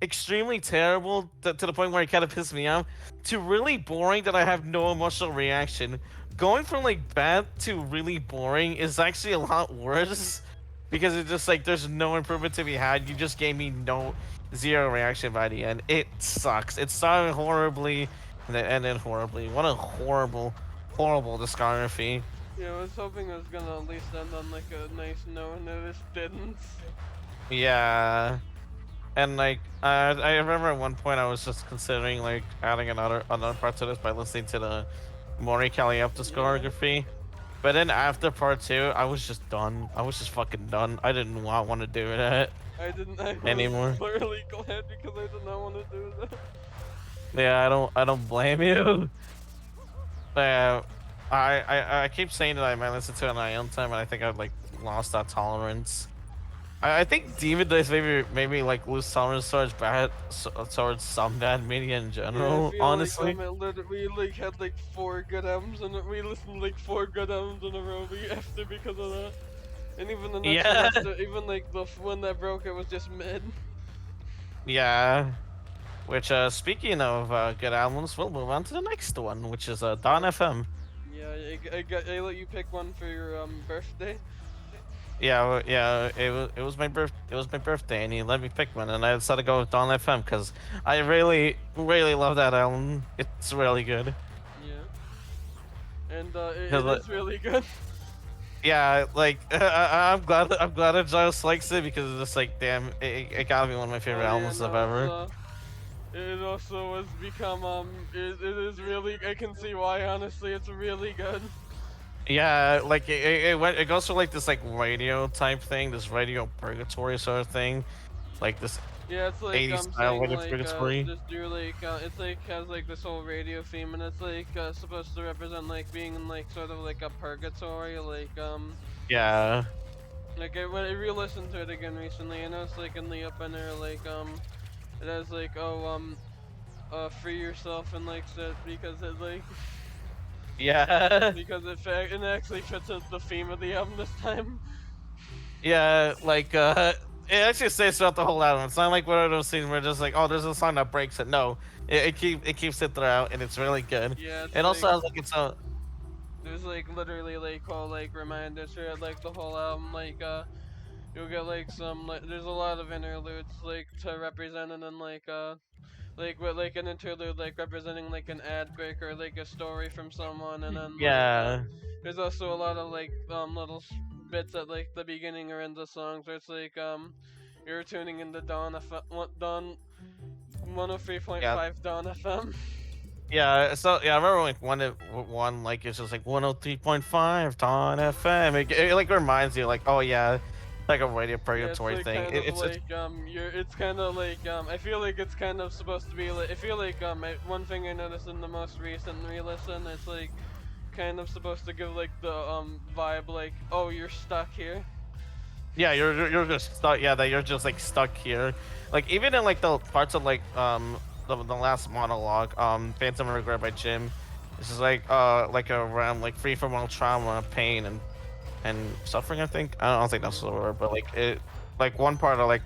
extremely terrible to the point where it kind of pissed me off to really boring that I have no emotional reaction. Going from like bad to really boring is actually a lot worse because it's just like there's no improvement to be had. You just gave me zero reaction by the end. It sucks. It started horribly and it ended horribly. What a horrible discography. Yeah, I was hoping it was gonna at least end on like a nice note, and it just didn't. Yeah. And like I remember at one point I was just considering like adding another part to this by listening to the Mori Caliup discography. But then after part 2, I was just done. I was just fucking done. I didn't want to do that I anymore. was really glad because I did not want to do that. Yeah, I don't blame you. But I keep saying that I might listen to it on my own time, and I think I've like lost that tolerance. I think Demon Dice maybe like lose tolerance towards towards some bad media in general. Yeah, Honestly, like, we like had like 4 good albums, and we listened to like 4 good albums in a row after because of that. And even the next one, after, even like the one that broke, it was just mid. Yeah. Which speaking of good albums, we'll move on to the next one, which is Dawn FM. Yeah, I let you pick one for your birthday. Yeah, it was my birthday, and he let me pick one, and I decided to go with Dawn FM because I really love that album. It's really good. Yeah, and it is really good. Yeah, like I'm glad that Giles likes it because it's just like damn, it gotta be one of my favorite albums of ever. It also has become it is really, I can see why, honestly. It's really good. Yeah, like it goes for like this like radio type thing, this radio purgatory sort of thing, like this. Yeah, it's like 80s style saying radio like purgatory. just do like it's like has like this whole radio theme, and it's like supposed to represent like being in like sort of like a purgatory, like Yeah. like when I re-listened to it again recently, and it's like in the opener, like it has like free yourself, and like said because it like Yeah. because it actually fits the theme of the album this time. Yeah, like it actually stays throughout the whole album. It's not like one of those things where just like, oh, there's a song that breaks it. No, it keeps it throughout, and it's really good. Yeah, It also has like its own. there's like literally like whole like reminders throughout like the whole album, like you'll get like some like there's a lot of interludes like to represent, and then like with like an interlude like representing like an ad break or like a story from someone, and then Yeah. there's also a lot of like little bits at like the beginning or end of songs where it's like you're tuning into Dawn FM, Dawn 103.5 Dawn FM. Yeah, so yeah, I remember like one like it's just like 103.5 Ton FM. It like reminds you like, oh yeah, like a radio Yeah, it's purgatory like thing. kind of It's like it's kind of like I feel like it's kind of supposed to be like I feel like one thing I noticed in the most recent re-listen, it's like kind of supposed to give like the vibe like, oh, you're stuck here. yeah, you're just stuck. Yeah, that you're just like stuck here. Like even in like the parts of like the last monologue, Phantom Regret by Jim, this is like around like free from all trauma, pain, and suffering. I think I don't think that's the word, but like it like one part of like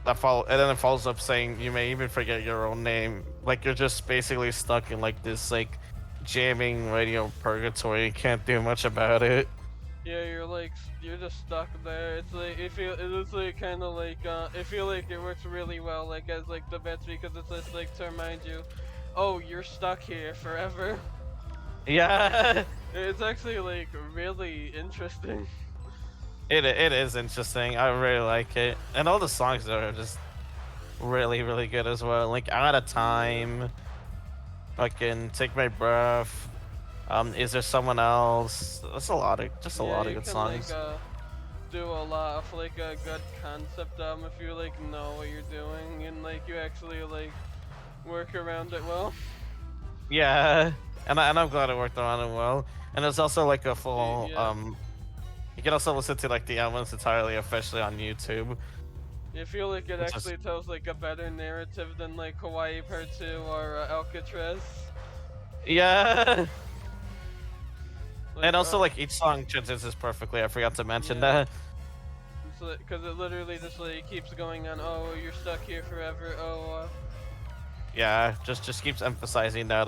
that follow and then it follows up saying you may even forget your own name. Like you're just basically stuck in like this like jamming radio purgatory. You can't do much about it. Yeah, you're just stuck there. It's like it is like kind of like I feel like it works really well like as like the bits because it's just like to remind you, oh, you're stuck here forever. Yeah. It's actually like really interesting. It is interesting. I really like it, and all the songs are just really good as well. Like Out of Time, fucking Take My Breath. Is there someone else? That's a lot of a Yeah, lot of you good can like songs. do a lot of like a good concept if you like know what you're doing and like you actually like work around it well. Yeah, and I'm glad it worked around it well. And there's also like a full Yeah. You can also listen to like the albums entirely officially on YouTube. I feel like it It's just actually tells like a better narrative than like Hawaii Part 2 or Alcatraz. yeah. Like, And also like each song transitions perfectly. I forgot to mention yeah. that. Because it literally just like keeps going on. Oh, you're stuck here forever. Oh. Yeah, just keeps emphasizing that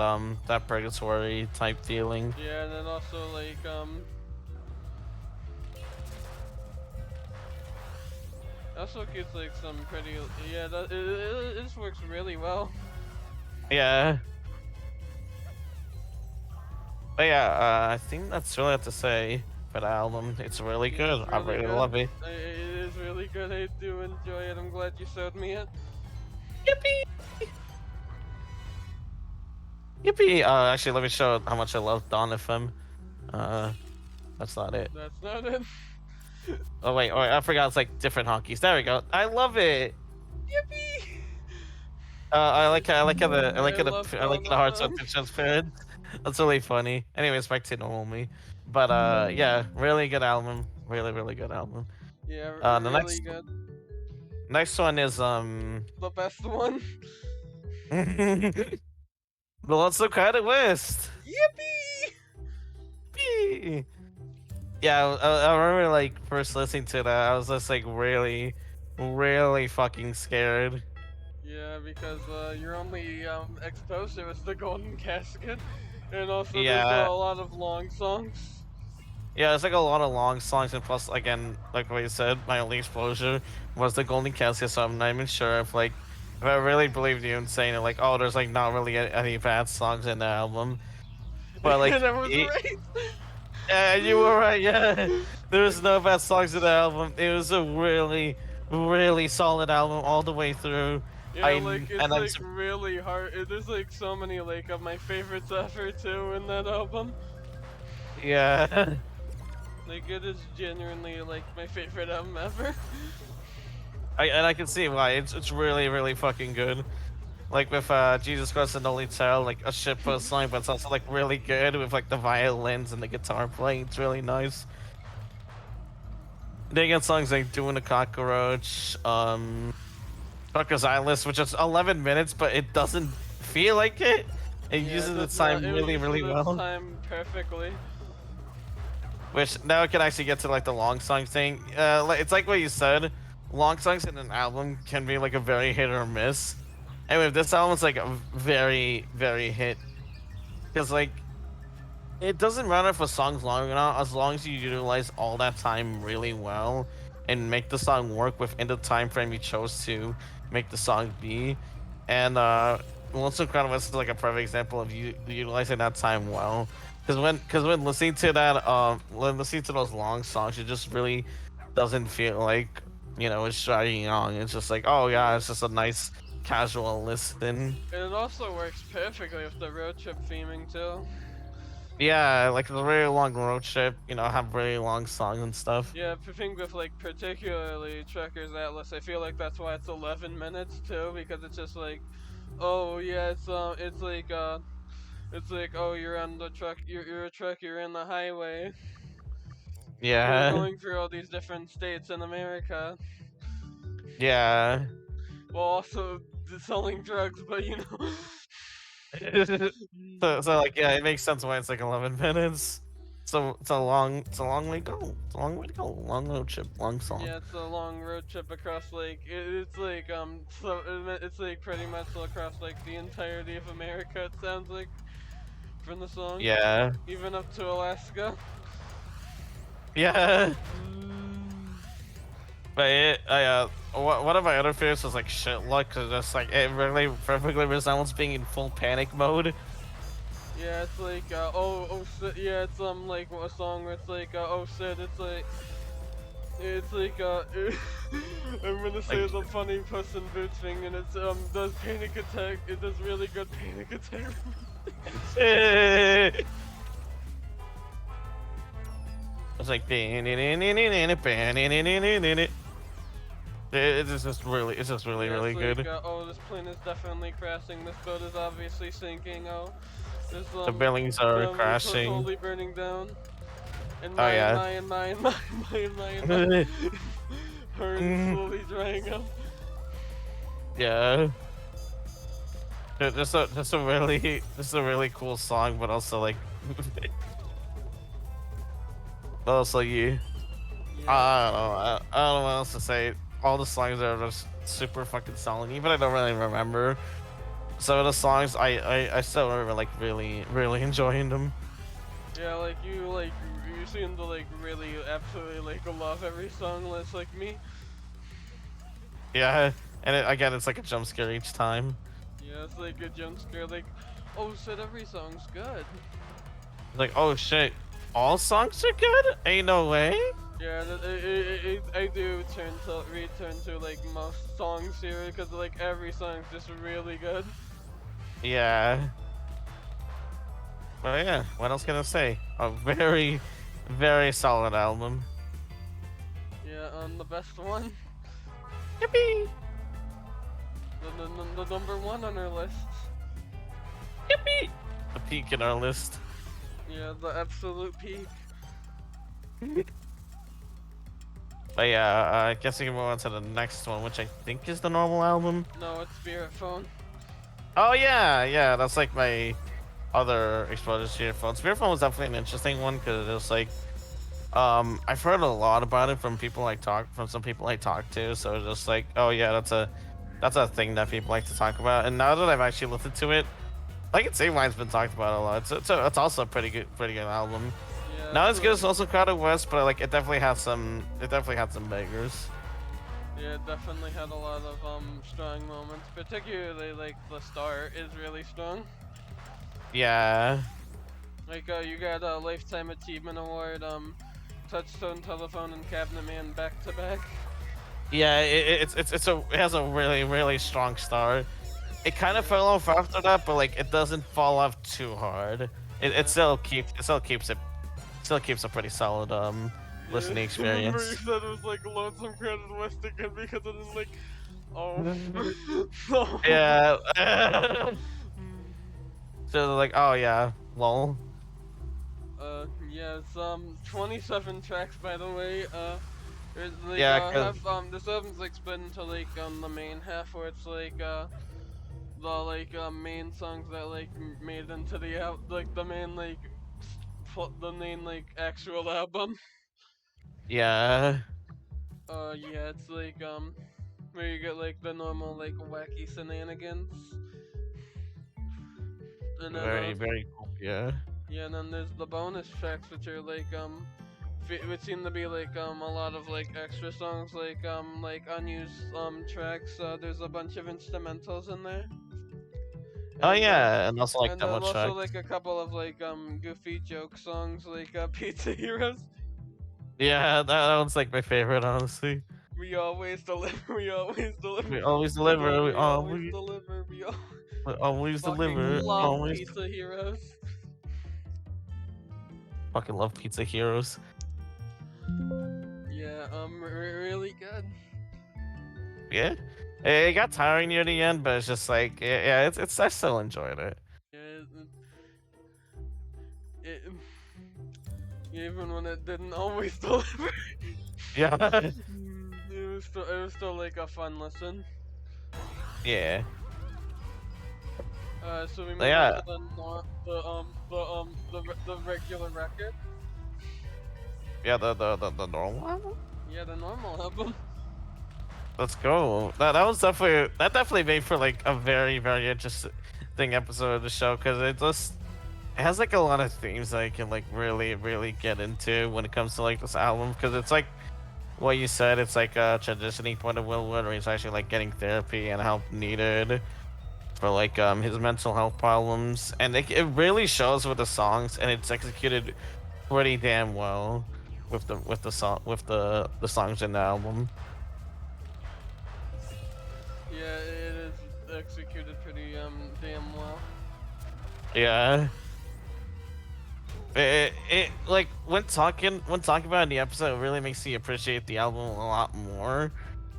that purgatory type feeling. Yeah, and then also like also keeps like some pretty yeah. It just works really well. Yeah. But yeah, I think that's really what to say for the album. It's really good. It's I really really good. love it. It is really good. I do enjoy it. I'm glad you showed me it. Yippee! Yippee! Actually, let me show how much I love Dawn FM. That's not it. That's not it. Oh wait, I forgot. It's like different honkies. There we go. I love it. Yippee! I like how love I like Dawn the hearts FM. are transparent. That's really funny. Anyways, back to normal me. But yeah, really good album. Really good album. Yeah, The really good. next one is The best one. the Let's Look at It list. Yippee! Yee. Yeah, I remember like first listening to that, I was just like really fucking scared. Yeah, because your only exposure is the Golden Casket, and also there's Yeah, a lot of long songs. yeah, it's like a lot of long songs, and plus again, like what you said, my only exposure was the Golden Casket, so I'm not even sure if I really believed you in saying it, like, oh, there's like not really any bad songs in the album, but like, And I was right. yeah, you were right. Yeah, there's no bad songs in the album. It was a really solid album all the way through. Yeah, like it's and I'm like really hard. There's like so many like of my favorites ever too in that album. yeah. Like it is genuinely like my favorite album ever. I can see why. It's really fucking good. Like with Jesus Christ and Only Child, like a shitpost song, but it's also like really good with like the violins and the guitar playing. It's really nice. They get songs like Doing a Cockroach, Trucker's Island, which is 11 minutes, but it doesn't feel like it. It uses its time really well. Time perfectly. Which now I can actually get to like the long song thing. It's like what you said. Long songs in an album can be like a very hit or miss. Anyway, this album's like a very hit. Because like, it doesn't matter if a song's long or not, as long as you utilize all that time really well and make the song work within the time frame you chose to make the song be. And Once Incredible is like a perfect example of you utilizing that time well. When listening to when listening to those long songs, it just really doesn't feel like, it's dragging on. It's just like, oh yeah, it's just a nice casual listen. And it also works perfectly with the road trip theming too. Yeah, like the really long road trip, you know, have really long songs and stuff. Yeah, I think with like particularly Trekkers Atlas, I feel like that's why it's 11 minutes too, because it's just like, oh yeah, it's like, oh, you're on the truck, you're a truck, you're in the highway, you're Yeah, going through all these different states in America, yeah. while also selling drugs, but you know. So like yeah, it makes sense why it's like 11 minutes. So it's a long way to go. It's a long way to go. Long road trip, long song. Yeah, it's a long road trip across like it's like it's like pretty much across like the entirety of America. It sounds like from the song, Yeah, even up to Alaska. yeah. Mm. But one of my other fears was like shit luck, cause just like it really perfectly resembles being in full panic mode. Yeah, it's like oh shit. Yeah, it's like a song where it's like oh shit. It's like I'm gonna say Like, the funny Puss in Boots thing, and it's does panic attack. It does really good panic attack. it's like it's just really Yeah, really it's like, good. oh, this plane is definitely crashing. This boat is obviously sinking. Oh, this The buildings are we're crashing. totally burning down. And Oh yeah. mine. Her is slowly drying up. Yeah. Just a really cool song, but also like, also you. Yeah. I don't know. I don't know what else to say. All the songs are just super fucking solid, even I don't really remember some of the songs. I still remember like really enjoying them. Yeah, you seem to like really absolutely like love every song list like me. Yeah, and again, it's like a jump scare each time. Yeah, it's like a jump scare. Like, oh shit, every song's good. Like, oh shit, all songs are good? Ain't no way. Yeah, I do return to like most songs here because like every song's just really good. Yeah. But yeah, what else can I say? A very solid album. Yeah, the best one, Yippee! the number one on our list. Yippee! The peak in our list. Yeah, the absolute peak. But yeah, I guess we can move on to the next one, which I think is the normal album. No, it's Spirit Phone. Oh yeah, that's like my other exposure to Spirit Phone. Spirit Phone was definitely an interesting one because it was like, I've heard a lot about it from some people I talk to. So it's just like, oh yeah, that's a thing that people like to talk about. And now that I've actually listened to it, I can say why it's been talked about a lot. It's also a pretty good album. Yeah, Not as good as Also Crowded West, but like it definitely had some bangers. Yeah, it definitely had a lot of strong moments. Particularly like the start is really strong. Yeah. Like you got a Lifetime Achievement Award, Touchstone Telephone and Cabinet Man back to back. Yeah, it has a really strong start. It kind of fell off after that, but like it doesn't fall off too hard. It still keeps a pretty solid listening experience. Remember you said it was like Lonesome Crowded West again because it was like, oh, no. Yeah. So like, oh yeah, lol. Yeah, it's 27 tracks by the way. It's like Yeah, this album's like split into like the main half where it's like the like main songs that like made into the like the main like the main like actual album. yeah, Yeah, it's like where you get like the normal like wacky shenanigans, and then very cool. Yeah. yeah, and then there's the bonus tracks which are like which seem to be like a lot of like extra songs like unused tracks. There's a bunch of instrumentals in there. Oh And, yeah, and also like and demo also tracks. like a couple of like goofy joke songs like Pizza Heroes. Yeah, that one's like my favorite, honestly. We always deliver. We always deliver. We always deliver. We always deliver. We always Fucking deliver. love Always. Pizza Heroes. Fucking love Pizza Heroes. Yeah, really good. Yeah. It got tiring near the end, but it's just like, yeah, it's I still enjoyed it. Yeah, it, even when it didn't always deliver. Yeah. It was still like a fun listen. Yeah. So we move on Yeah. to the regular record. Yeah, the normal album? Yeah, the normal album. Let's go. That definitely made for like a very, very interesting episode of the show, because it has like a lot of themes that I can like really, really get into when it comes to like this album, because it's like what you said, it's like a transitioning point of Willwood where he's actually like getting therapy and help needed for like his mental health problems, and it really shows with the songs, and it's executed pretty damn well with the songs in the album. Yeah, it is executed pretty damn well. Yeah. It like when talking about it in the episode, it really makes you appreciate the album a lot more.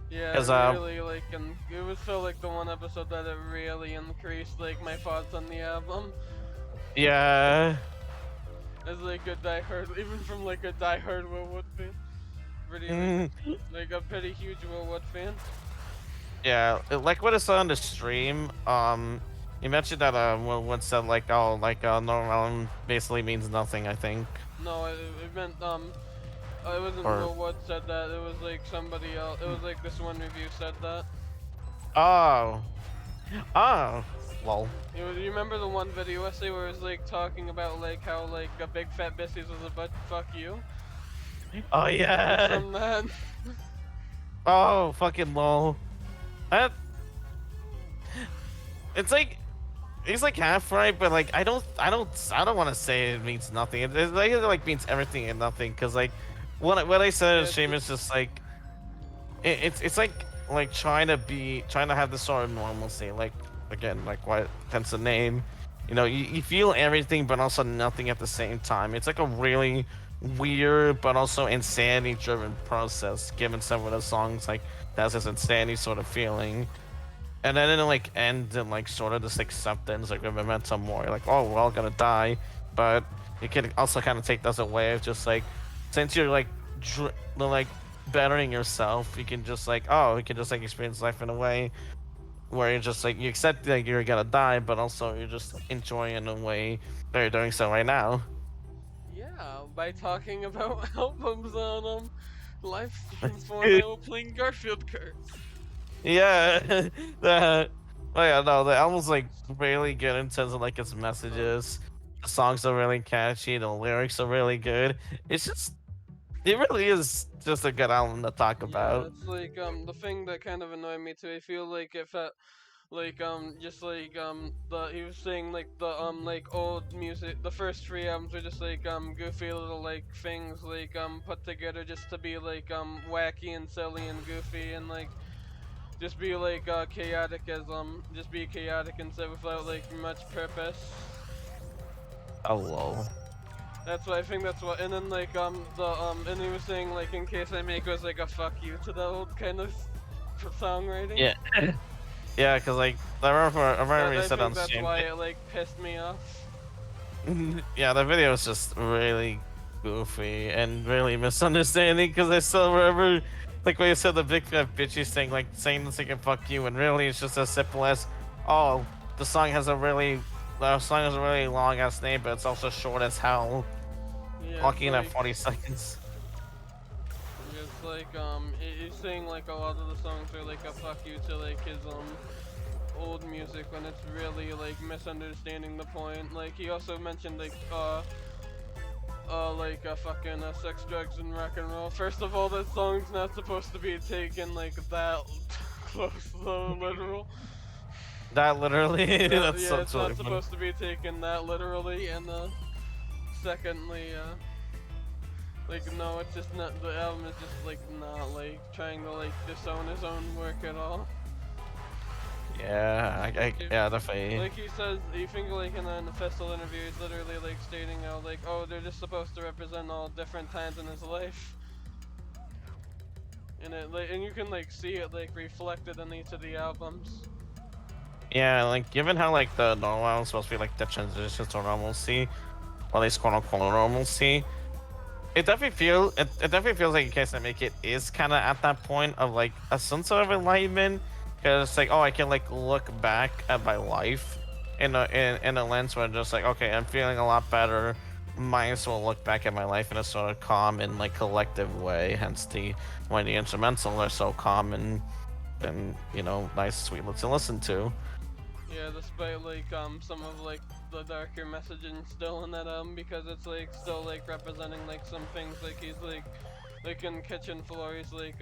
Yeah, it really like, and it was so like the one episode that it really increased like my thoughts on the album. Yeah. As like a diehard, even from like a diehard Willwood fan, pretty like a pretty huge Willwood fan. Yeah, like what I saw on the stream, you mentioned that Willwood said like, oh, like normal basically means nothing, I think. No, it meant it wasn't Willwood said that. It was like somebody else. It was like this one review said that. Oh. Oh. Lol. You remember the one video essay where it was like talking about like how like a big fat bissies was a butt fuck you? Oh yeah. From that. Oh fucking lol. That. It's like he's like half right, but like I don't want to say it means nothing. It like means everything and nothing, because like what I said in stream is just like it's like trying to have this sort of normalcy, like again, like what hence the name, you feel everything but also nothing at the same time. It's like a really weird but also insanity driven process, given some of the songs like that's this insanity sort of feeling. And then it like ends in like sort of this acceptance, like a memento mori, like, oh, we're all gonna die, but you can also kind of take that as a way of just like, since you're like like bettering yourself, you can just like, oh, you can just like experience life in a way where you're just like, you accept that like, you're gonna die, but also you're just enjoying in a way that you're doing so right now. Yeah, by talking about albums on live stream format playing Garfield Kart. Yeah, oh yeah, no, the album's like really good in terms of like its messages. The songs are really catchy. The lyrics are really good. It really is just a good album to talk about. Yeah, it's like the thing that kind of annoyed me too. I feel like if like just like he was saying like the like old music, the first three albums were just like goofy little like things like put together just to be like wacky and silly and goofy and like just be like chaotic as just be chaotic instead without like much purpose. Oh lol. That's what I think. That's what, and then like and he was saying like in case I make it was like a fuck you to the old kind of songwriting. Yeah. Yeah, cause like I remember you said on that's stream. why it like pissed me off. Yeah, the video is just really goofy and really misunderstanding, because I still remember like when you said the big fat bitchy thing, like saying this like fuck you, and really it's just as simple as, oh, the song has a really long ass name, but it's also short as hell. Yeah, Walking like, at 40 seconds. It's like he's saying like a lot of the songs are like a fuck you to like his old music, when it's really like misunderstanding the point. Like he also mentioned like fucking sex, drugs, and rock and roll. First of all, that song's not supposed to be taken like that close to literal. That literally? That's yeah, so it's not supposed to be taken that literally. And secondly, Like no, it's just not. The album is just like not like trying to like disown his own work at all. Yeah, yeah, definitely. Like he says, you think like in the festival interview, he's literally like stating how like, oh, they're just supposed to represent all different times in his life, and it like, and you can like see it like reflected in each of the albums. Yeah, like given how like the normal album's supposed to be like the transition to normalcy, or at least quote unquote normalcy, it definitely feels like in case I make it is kind of at that point of like a sense of enlightenment, because it's like, oh, I can like look back at my life in a lens where I'm just like, okay, I'm feeling a lot better. Might as well look back at my life in a sort of calm and like collective way. Hence the why the instrumentals are so calm and nice, sweet to listen to. Yeah, despite like some of like the darker messaging still in that because it's like still like representing like some things like he's like in Kitchen Floor he's like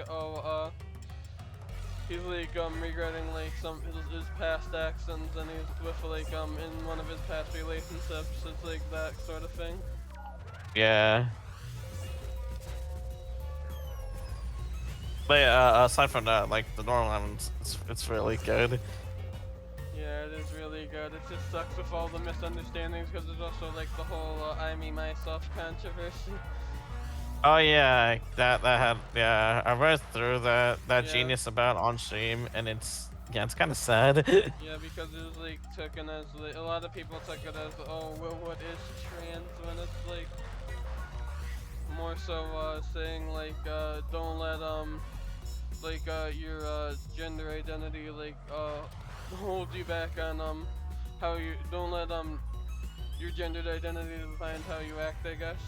he's like regretting like some his past actions and he's with like in one of his past relationships. It's like that sort of thing. Yeah. But aside from that, like the normal album, it's really good. Yeah, it is really good. It just sucks with all the misunderstandings because there's also like the whole I me myself controversy. Oh yeah, that had yeah. I read through that Yeah. Genius about on stream, and it's kind of sad. Yeah, because it was like taken as like, a lot of people took it as oh well what is trans when it's like more so saying like don't let your gender identity like hold you back on how you don't let your gendered identity define how you act, I guess,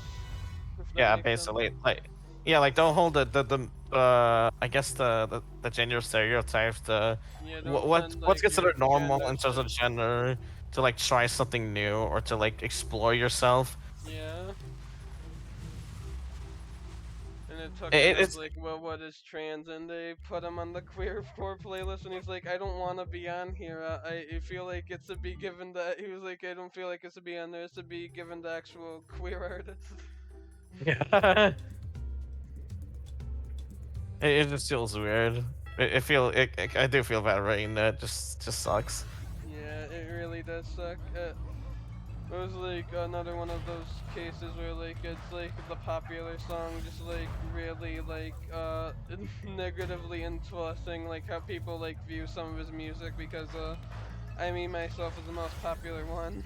if that Yeah, makes sense. basically, like yeah, like don't hold the I guess the gender stereotypes. The Yeah, don't send what's like your considered normal gender in terms to of gender to like try something new or to like explore yourself. yeah. And it took him It, as it's like, well, what is trans? And they put him on the queer core playlist, and he's like, I don't want to be on here. I feel like it's to be given to. He was like, I don't feel like it's to be on there. It's to be given to actual queer artists. yeah. It just feels weird. I do feel bad writing that. Just sucks. Yeah, it really does suck. It was like another one of those cases where like it's like the popular song just like really like negatively influencing like how people like view some of his music because I mean myself is the most popular one.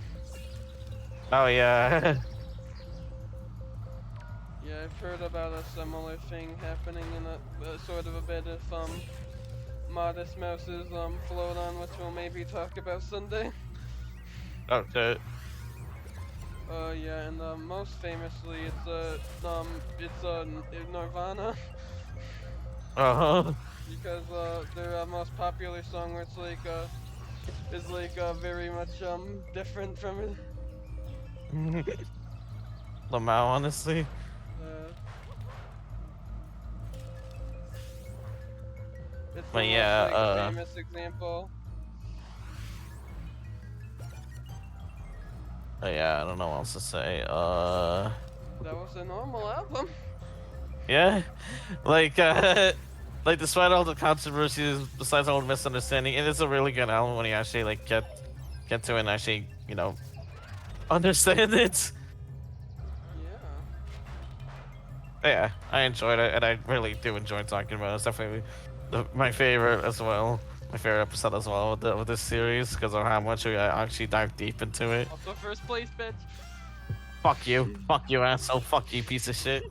Oh yeah. Yeah, I've heard about a similar thing happening in a sort of a bit of Modest Mouse's float on, which we'll maybe talk about Sunday. Okay. Yeah, and most famously, it's Nirvana Uh because their most popular song, where it's like is like very much different from it. huh. Lamau, honestly. Uh, it's the But most yeah, like famous example. yeah, I don't know what else to say. That was a normal album. Yeah, like, like despite all the controversies, besides all the misunderstanding, it is a really good album when you actually like get to it and actually understand it. Yeah. Yeah, I enjoyed it, and I really do enjoy talking about it. It's definitely my favorite as well. My favorite episode as well with this series because of how much we actually dive deep into it. Also first place, bitch. Fuck you, asshole, fuck you, piece of shit.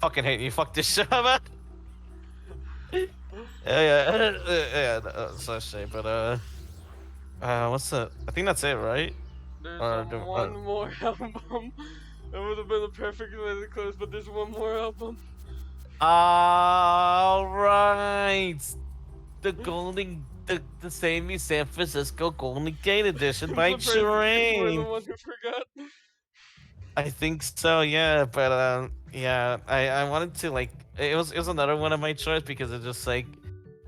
Fucking hate you, fuck this shit, man. Yeah, yeah, so shit, but what's the? I think that's it, right? There's Or one more album. It would have been a perfect way to close, but there's one more album. all right, the same San Francisco Golden Gate edition by The person you were the Train. one who forgot. I think so, yeah, but yeah, I wanted to like it was another one of my choice because it just like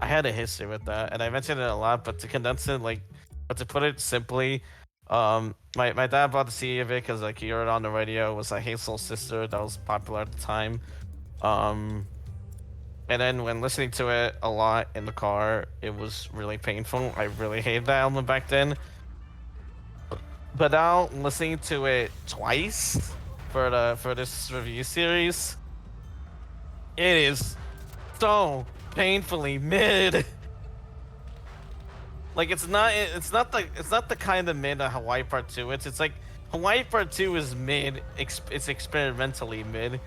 I had a history with that, and I mentioned it a lot, but to condense it like, but to put it simply, My dad bought the CD of it because like he heard it on the radio. It was a Hey Soul Sister that was popular at the time. Um, and then when listening to it a lot in the car, it was really painful. I really hated that album back then. But now listening to it twice for this review series, it is so painfully mid. Like it's not the kind of mid that Hawaii Part 2 it's like Hawaii Part 2 is mid, it's experimentally mid.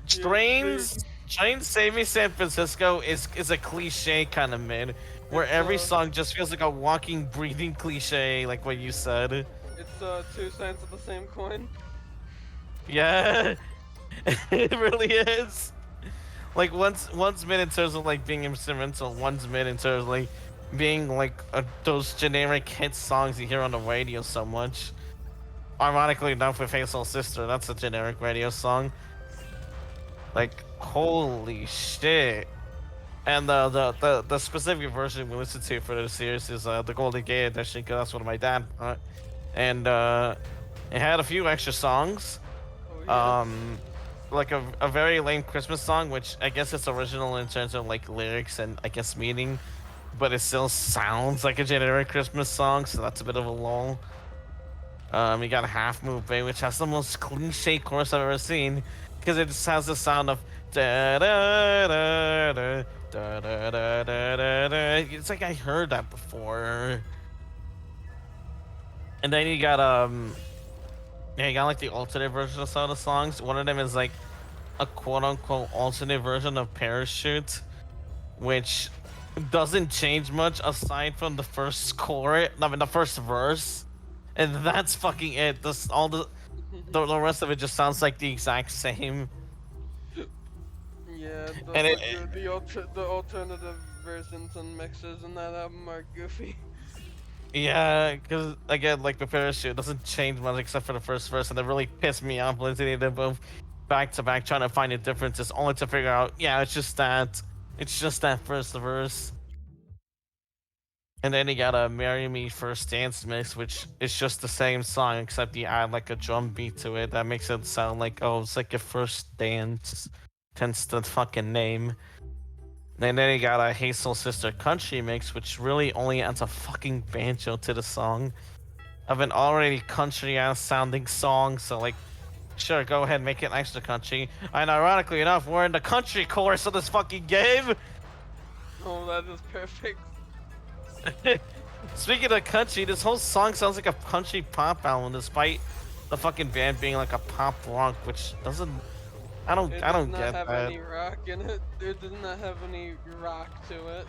Trains Save Me San Francisco is a cliche kind of mid, where every song just feels like a walking, breathing cliche, like what you said. It's two sides of the same coin. Yeah, it really is. Like one's mid in terms of like being instrumental, one's mid in terms of like being like those generic hit songs you hear on the radio so much. Ironically enough, with Hey Soul Sister, that's a generic radio song. Like holy shit! And the specific version we listened to for the series is the Golden Gate edition, because that's what my dad bought. And it had a few extra songs. Oh, yeah. Like a very lame Christmas song, which I guess it's original in terms of like lyrics and I guess meaning, but it still sounds like a generic Christmas song, so that's a bit of a lull. You got Half Moon Bay, which has the most cliche chorus I've ever seen, because it just has the sound of da da da da da da da da da. It's like I heard that before. And then you got yeah, you got like the alternate version of some of the songs. One of them is like a quote-unquote alternate version of Parachute, which doesn't change much aside from the first chorus, I mean the first verse, and that's fucking it. This all the rest of it just sounds like the exact same. Yeah, And the alternative versions and mixes in that album are goofy. yeah, because again, like the Parachute doesn't change much except for the first verse, and it really pissed me off listening to them both back to back, trying to find the differences, only to figure out, yeah, it's just that first verse. And then you got a "Marry Me First Dance" mix, which is just the same song except you add like a drum beat to it that makes it sound like, oh, it's like a first dance, hence the fucking name. And then you got a Hey Soul Sister country mix, which really only adds a fucking banjo to the song of an already country ass sounding song. So like, sure, go ahead, make it extra country. And ironically enough, we're in the country chorus of this fucking game. Oh, that is perfect. Speaking of country, this whole song sounds like a country pop album, despite the fucking band being like a pop rock, which doesn't. I don't get that. It does not have any rock in it. It does not have any rock to it.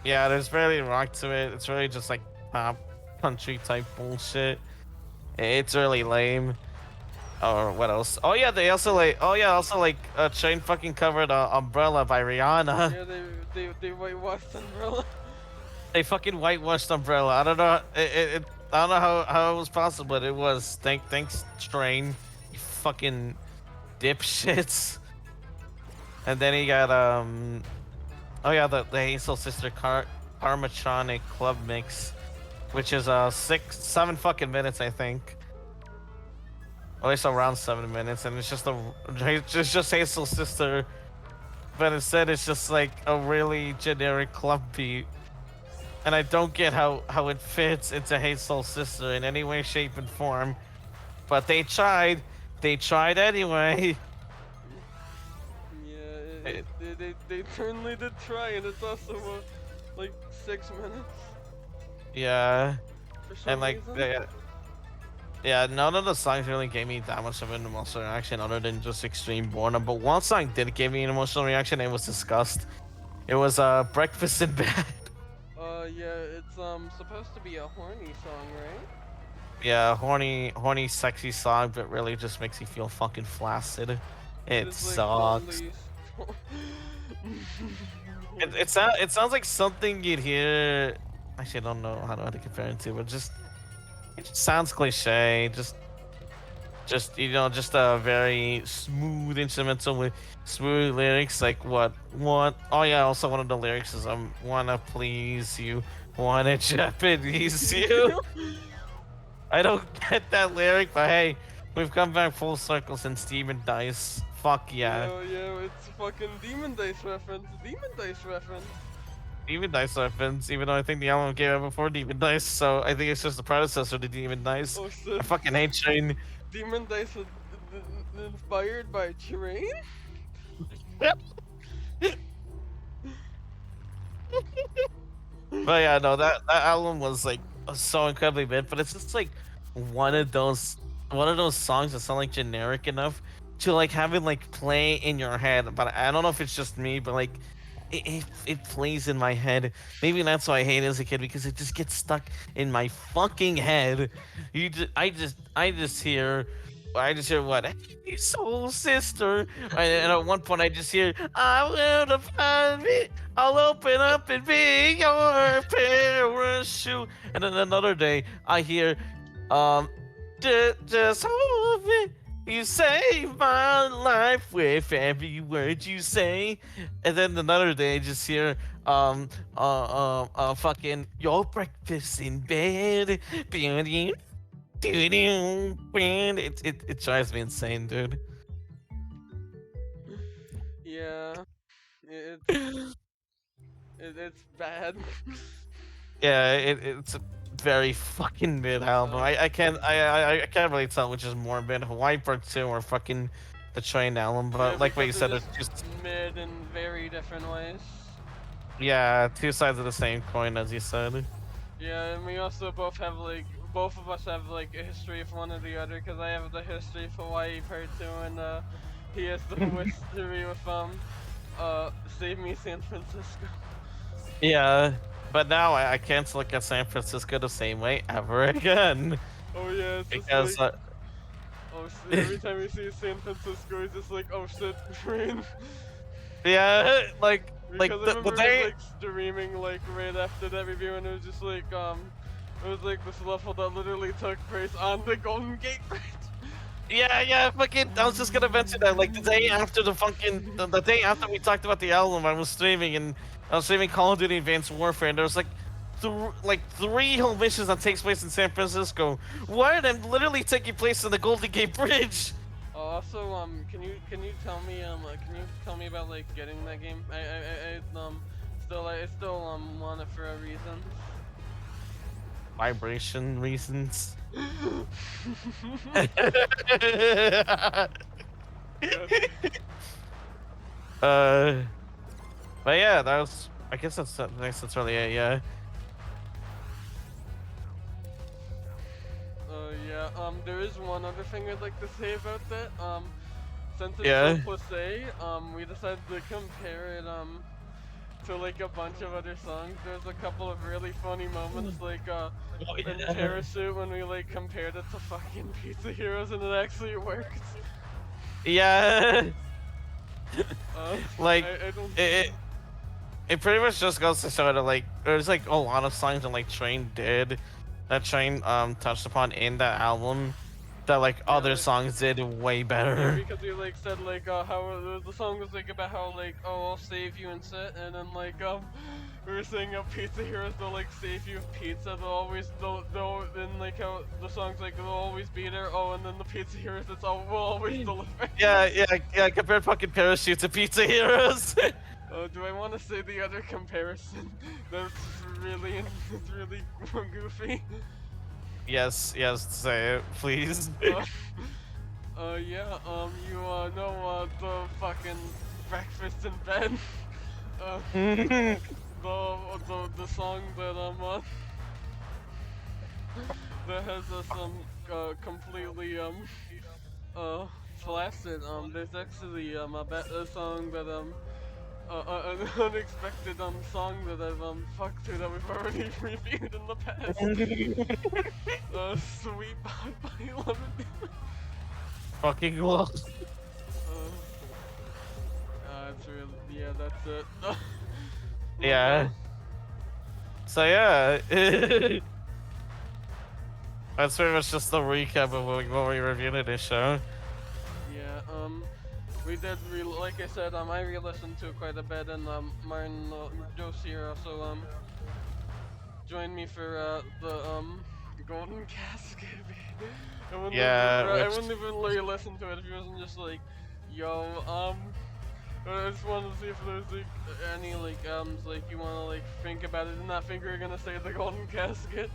Yeah, there's barely rock to it. It's really just like pop country type bullshit. It's really lame. Or what else? Oh yeah, they also like. Oh yeah, also like Train fucking covered "Umbrella" by Rihanna. Yeah, they whitewashed Umbrella. They fucking whitewashed Umbrella. I don't know. I don't know how it was possible, but it was. Thanks, Train. You fucking dipshits. And then he got oh yeah, the Hey Soul Sister Karmatronic Club mix, which is 7 fucking minutes, I think. At least around 7 minutes, and it's just Hey Soul Sister, but instead it's just like a really generic club beat. And I don't get how it fits into Hey Soul Sister in any way, shape, and form. But they tried. They tried anyway. Yeah, they certainly did try, and it's also like 6 minutes. Yeah. For some And like, reason. yeah, none of the songs really gave me that much of an emotional reaction other than just extreme boredom. But one song did give me an emotional reaction, and it was Disgust. It was Breakfast in Bed. Yeah, it's supposed to be a horny song, right? Yeah, horny, sexy song, but really just makes you feel fucking flaccid. It sucks. It sounds like something you'd hear. Actually, I don't know how to compare it to, but it just sounds cliche. Just just a very smooth instrumental with smooth lyrics. Like what? Oh yeah. Also, one of the lyrics is wanna please you, wanna Japanese you? I don't get that lyric, but hey, we've come back full circle since Demon Dice. Fuck yeah. Yeah, it's fucking Demon Dice reference. Demon Dice reference. Demon Dice reference, even though I think the album came out before Demon Dice, so I think it's just the predecessor to Demon Dice. Oh shit. I fucking hate Train. Demon Dice was inspired by Train? But yeah, no, that album was like so incredibly big, but it's just like one of those songs that sound like generic enough to like have it like play in your head. But I don't know if it's just me, but like it plays in my head. Maybe that's why I hate it as a kid, because it just gets stuck in my fucking head. I just hear what? Hey, soul sister. And at one point I just hear, I will find it. I'll open up and be your parachute. And then another day I hear, just hold it. You save my life with every word you say. And then another day I just hear, fucking your breakfast in bed. It drives me insane, dude. Yeah, it's bad. Yeah, it's a very fucking mid album. I can't really tell which is more mid, Hawaii Part 2 or fucking the Train album. But Yeah, like what you because said, they're it's just mid in very different ways. yeah, two sides of the same coin, as you said. Yeah, and we also both have like, both of us have like a history of one or the other, because I have the history of Hawaii Part 2, and he has the history with Save Me San Francisco. Yeah, but now I can't look at San Francisco the same way ever again. Oh yeah, it's just Because like, oh shit, every time we see San Francisco, it's just like, oh shit, Train. yeah, like Because I the remember day. like streaming like right after that review, and it was just like it was like this level that literally took place on the Golden Gate Bridge. Yeah, fucking. I was just gonna mention that. Like the day after the day after we talked about the album, I was streaming Call of Duty Advanced Warfare, and there was like, three whole missions that takes place in San Francisco. One of them literally taking place on the Golden Gate Bridge. Also, can you tell me about like getting that game? I still want it for a reason. Vibration reasons. But yeah, that was. I guess that's really it. Yeah. Yeah. There is one other thing I'd like to say about that. Since it's Yeah. so cliche, we decided to compare it to like a bunch of other songs. There's a couple of really funny moments, like in Parachute, when we like compared it to fucking Pizza Heroes, and it actually worked. Yeah. Like I don't. it pretty much just goes to show that like there's like a lot of songs that like Train touched upon in that album that like other like, songs did way Yeah, better. because you like said like how the song was like about how like, oh, I'll save you and sit, and then like we were saying how Pizza Heroes, they'll like save you with pizza, they'll then like how the song's like they'll always be there, oh, and then the Pizza Heroes, it's all will always deliver. Yeah, compare fucking Parachute to Pizza Heroes. Do I want to say the other comparison? That's really goofy. yes, say it, please. Yeah, you know the fucking breakfast in bed. The song that that has us completely flaccid. There's actually a song that an unexpected song that I've fucked to that we've already reviewed in the past. Sweet Bot by Lemon. Fucking well. It's really, yeah, that's it. Yeah. So yeah, that's pretty much just the recap of what we reviewed in this show. Yeah, we did like I said, I re-listened to it quite a bit, and Martin Josie also join me for the Golden Casket. Yeah, I which wouldn't even really listen to it if he wasn't just like, yo, I just wanted to see if there's like any like like you wanna like think about it and not think we're gonna say the Golden Casket.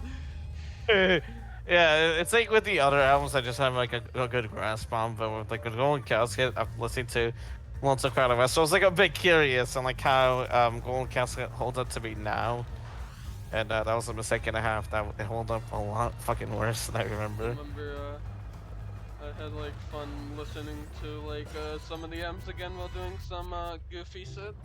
yeah, it's like with the other albums, I just have like a good grasp on, but with like with Golden Casket, I've listened to lots of Crowd West, so I was like a bit curious on like how Golden Casket holds up to me now, and that was a mistake and a half. That it hold up a lot fucking worse than I I remember. remember I had like fun listening to like some of the M's again while doing some goofy shit.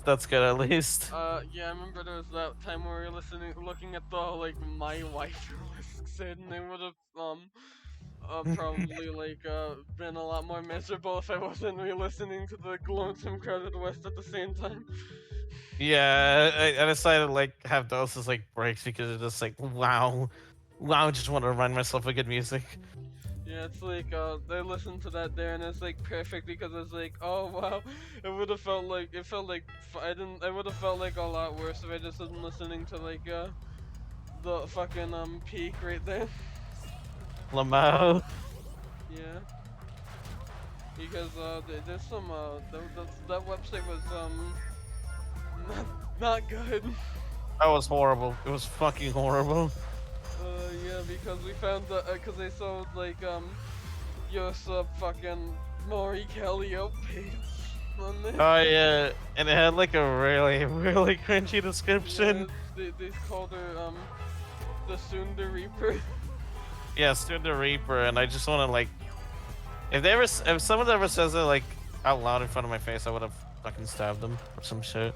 That's good at least. Yeah, I remember there was that time where we were listening, looking at the like my wife list, and they would have probably like been a lot more miserable if I wasn't re-listening to the Lonesome Crowded West at the same time. Yeah, I decided to like have those as like breaks because it's just like wow, I just want to remind myself of good music. Yeah, it's like they listened to that there and it's like perfect because it's like, oh wow, it would have felt like I would have felt like a lot worse if I just wasn't listening to like the fucking peak right there. Lamau. Yeah, because there's some that website was not not good. That was horrible. It was fucking horrible. Yeah, because we found that because they sold like your sub fucking Maury Kelly page on there. Oh yeah, and it had like a really cringy Yeah, description. they called her the Sunda Reaper. Yeah, Stood the Reaper, and I just want to like, if someone ever says it like out loud in front of my face, I would have fucking stabbed them or some shit.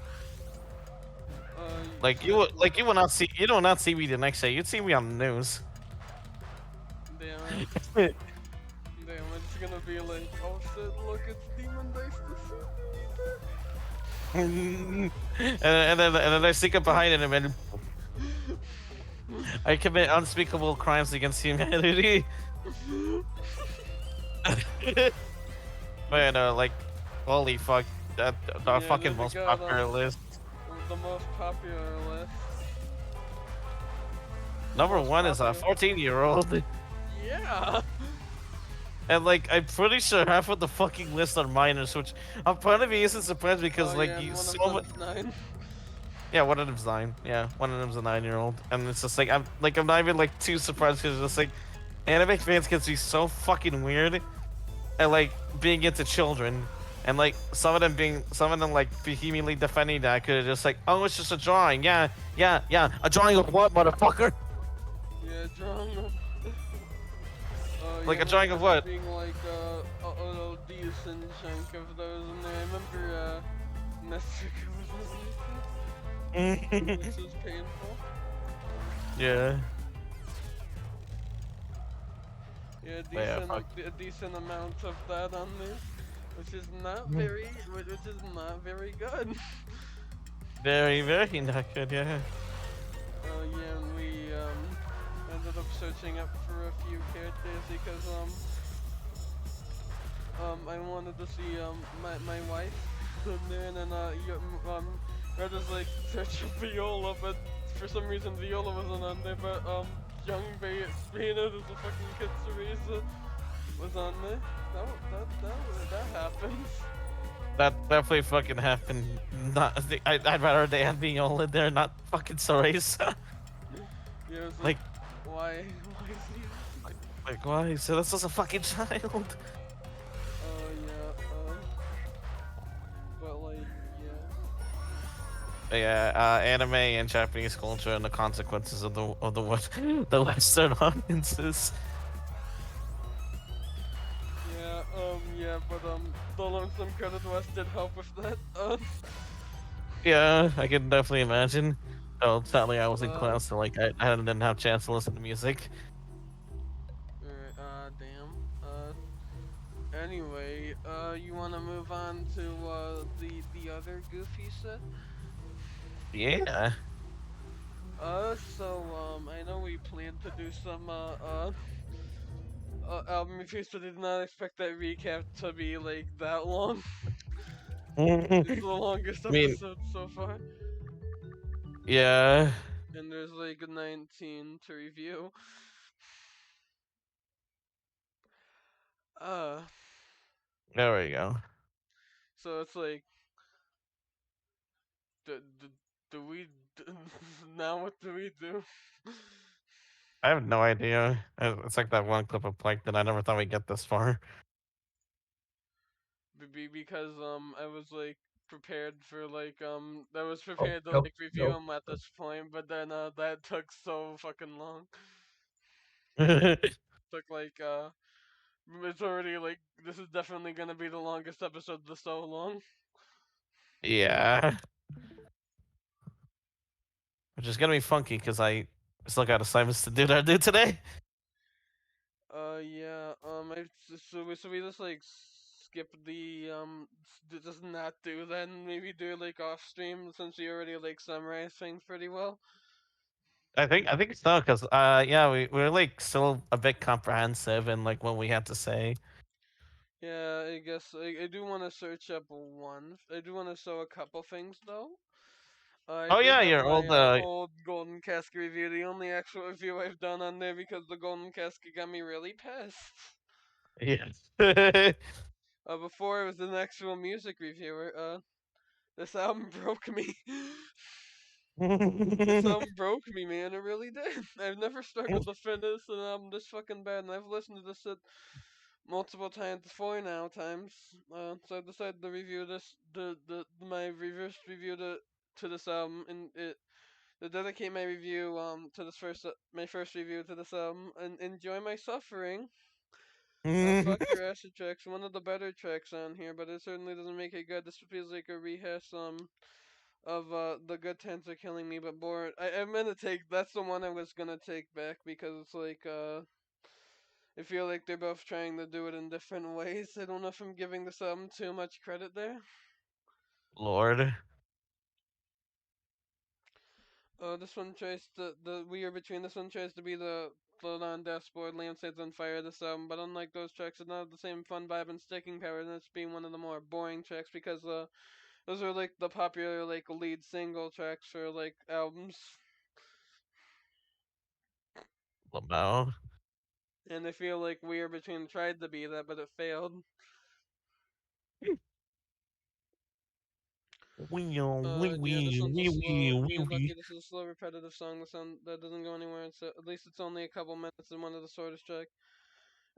Like you will not see, you do not see me the next day. You'd see me on the news. Damn, damn, it's gonna be like, oh shit, look, it's Demon Dice the Sunda And then I sneak up behind him and I commit unspeakable crimes against humanity. Man, like, holy fuck, that the Yeah, fucking they most got popular list. the most popular list. Number Most one is a popular. 14-year-old, Yeah. and like I'm pretty sure half of the fucking list are minors, which I'm part of me isn't surprised because Oh like yeah, and you one so of much. them's 9. Yeah, one of them's 9. Yeah, one of them's a 9-year-old, and it's just like I'm not even like too surprised because it's just like anime fans can be so fucking weird and like being into children. And like some of them like vehemently defending that could have just like, oh, it's just a drawing. Yeah, a drawing of what, motherfucker? Yeah, drawing of. Like Yeah, a drawing of what? being like a decent chunk of those in there. I remember Mexico was releasing, which was painful. Yeah. Yeah, Yeah, fuck. a decent amount of that on there, which is not very good. Very not good. Yeah. Yeah, and we ended up searching up for a few characters because I wanted to see my wife in there, and then I just like search up Viola, but for some reason Viola wasn't on there, but young Bayana, there's a fucking kid Teresa was on there. That happens. That definitely fucking happened. Not. I'd rather they had me all in there, not fucking Soresa. Yeah, it was Like, why is he? like why? So this was a fucking child. Yeah, but like, yeah. Yeah, anime and Japanese culture and the consequences of the what the Western audiences. Yeah, but the Lonesome Credit West did help with that. Yeah, I can definitely imagine. Oh, sadly I was in Uh, class, so like I didn't have a chance to listen to music. Alright, damn. Anyway, you wanna move on to, the other Goofy set? Yeah. I know we planned to do some, album reviews, but did not expect that recap to be, like, that long. I It's the longest mean, episode so far. Yeah. and there's like 19 to review. Uh, There we go. so it's like, do, do, do we now? What do we do? I have no idea. It's like that one clip of Plankton. I never thought we'd get this far. Because I was like prepared for like I was Oh, prepared to nope, like review nope. him at this point, but then that took so fucking long. Took like it's already like this is definitely gonna be the longest episode of so long. Yeah. Which is gonna be funky because I still got assignments to do that I do today. Yeah. So we just like skip the just not do that and maybe do like off stream since we already like summarized things pretty well. I think so because yeah we're like still a bit comprehensive in like what we had to say. Yeah, I guess I do want to search up one. I do want to show a couple things though. I Oh do yeah, have your my old old Golden Casket review, the only actual review I've done on there because the Golden Casket got me really pissed. yes. Before I was an actual music reviewer, this album broke me. This album broke me, man. It really did. I've never struggled to finish an album this fucking bad, and I've listened to this shit multiple times before now times. So I decided to review my reverse review to this album and it to dedicate my review to this my first review to this album and enjoy my suffering. Fuck your acid tracks, one of the better tracks on here, but it certainly doesn't make it good. This feels like a rehash of the good times are killing me, but bored. I'm gonna take that's the one I was gonna take back because it's like I feel like they're both trying to do it in different ways. I don't know if I'm giving this album too much credit there. Lord. This one tries to the We Are Between. This one tries to be the float on dashboard, lampshades on fire. This album, but unlike those tracks, it's not have the same fun vibe and sticking power. And it's being one of the more boring tracks because those are like the popular like lead single tracks for like albums. Lamau. And I feel like We Are Between tried to be that, but it failed. Wee Yeah, this wee one's a wee slow. wee If you're wee lucky, wee. this is a slow, repetitive song. The sound that doesn't go anywhere. At least it's only a couple minutes and one of the shortest track.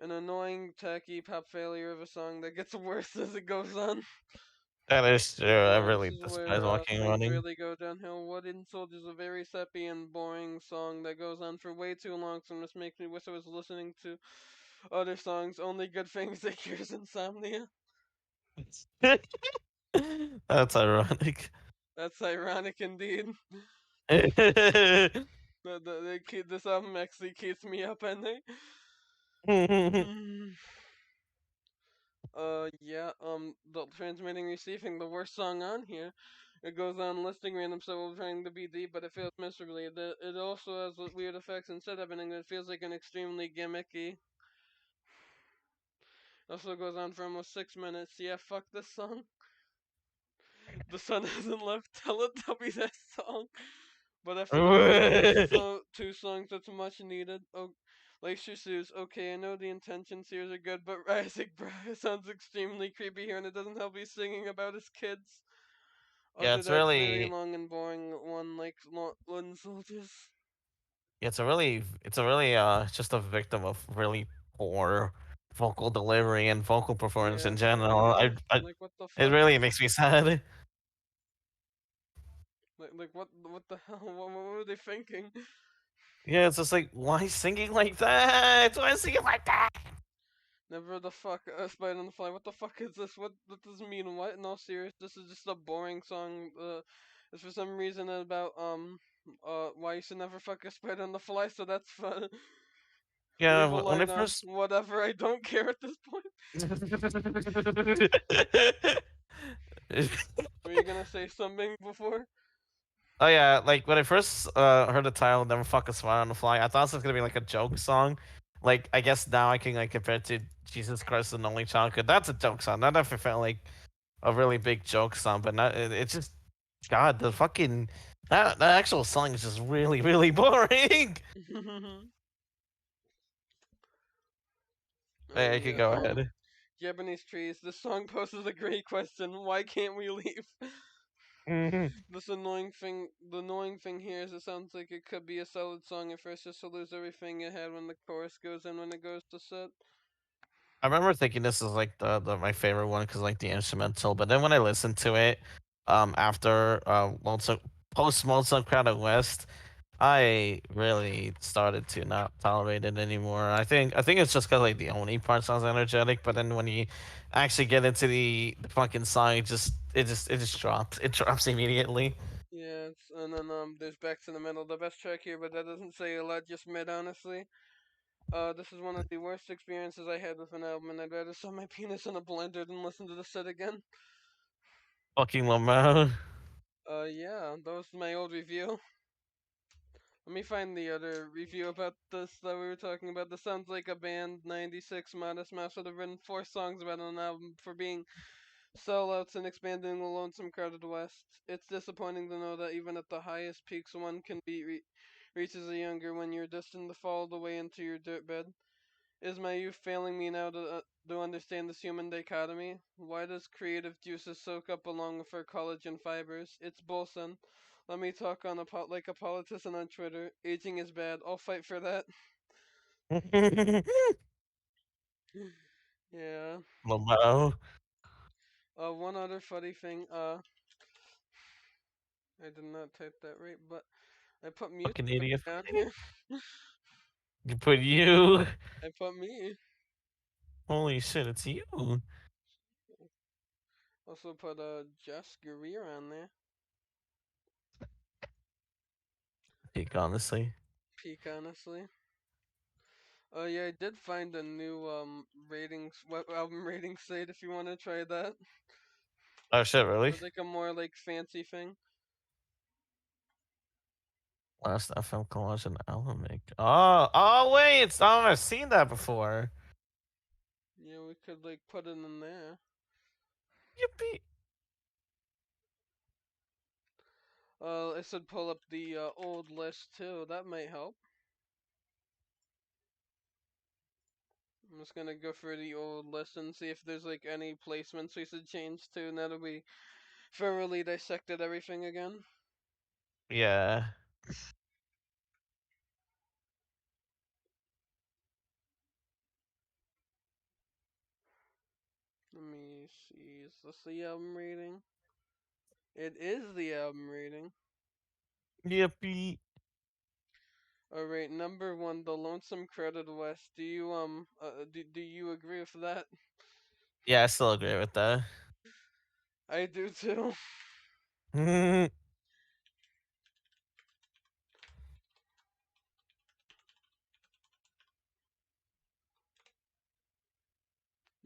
An annoying, tacky pop failure of a song that gets worse as it goes on. That is true. I This really is despise where walking and things running. really go downhill. Wooden Soldier is a very sappy and boring song that goes on for way too long, so this makes me wish I was listening to other songs. Only good things that cures insomnia. That's ironic. That's ironic indeed. This album actually keeps me up at night. Mm. Yeah, the transmitting receiving the worst song on here. It goes on listing random so trying to be deep, but it fails miserably. It also has weird effects and set happening that feels like an extremely gimmicky. Also goes on for almost 6 minutes. Yeah, fuck this song. The sun hasn't left. Teletubby that song. But after the first two songs, that's much needed. Oh, Glacier Shoes. Okay, I know the intentions here are good, but Isaac Brahe sounds extremely creepy here, and it doesn't help he's singing about his kids. Yeah, Other that very long and boring one like Wooden Soldiers. It's a really just a victim of really poor vocal delivery and vocal performance Yeah, in kind general. of. Like what the It fuck? really makes me sad. Like what the hell? What were they thinking? Yeah, it's just like why singing like that? Why singing like that? Never the fuck Spider on the Fly. What the fuck is this? What does it mean? What? No, serious. This is just a boring song. It's for some reason about why you should never fuck a spider on the fly. So that's fun. Yeah, Leave a when I light on. first Whatever. I don't care at this point. Were you gonna say something before? Oh yeah, like when I first heard the title "Never Fuck a Smile on the Fly," I thought this was gonna be like a joke song. Like I guess now I can like compare it to "Jesus Christ and Only Child." 'Cause that's a joke song. That definitely felt like a really big joke song, but not. It's just God. The fucking That actual song is just really, really boring. Oh Hey, I could yeah, go ahead. Japanese trees. This song poses a great question. Why can't we leave? Mhm. The annoying thing here is it sounds like it could be a solid song at first, just to lose everything it had when the chorus goes in when it goes to sit. I remember thinking this is like the my favorite one because like the instrumental, but then when I listened to it, after Lonesome post Lonesome Crowded West, I really started to not tolerate it anymore. I think it's just because like the only part sounds energetic, but then when you actually get into the fucking song, it just drops. It drops immediately. Yeah, and then there's Back to the Middle, the best track here, but that doesn't say a lot. Just mid, honestly. This is one of the worst experiences I had with an album, and I'd rather sell my penis in a blender than listen to the set again. Fucking Lamau. Yeah, that was my old review. Let me find the other review about this that we were talking about. This sounds like a band 96 Modest Mouse would have written 4 songs about an album for being sellouts and expanding the lonesome crowded west. It's disappointing to know that even at the highest peaks one can be reaches a younger when you're destined to fall the way into your dirt bed. Is my youth failing me now to understand this human dichotomy? Why does creative juices soak up along with our collagen fibers? It's bullshit. Let me talk on like a politician on Twitter. Aging is bad. I'll fight for that. Yeah. Lamau. One other funny thing. I did not type that right, but I put music Fucking idiot. down here. You put you. I put me. Holy shit, it's you. Also put Just Greer on there. Peak, honestly. Peak, honestly. Oh yeah, I did find a new ratings album rating site if you want to try that. Oh shit, really? Or like a more like fancy thing. Last FM collage and album make. Oh wait, it's I've seen that before. Yeah, we could like put it in there. Yippee! I said pull up the old list too. That might help. I'm just gonna go through the old list and see if there's like any placements we should change to now that we thoroughly dissected everything again. Yeah. Let me see. Is this the album rating? It is the album rating. Yippee! All right, number one, The Lonesome Crowded West. Do you agree with that? Yeah, I still agree with that. I do too.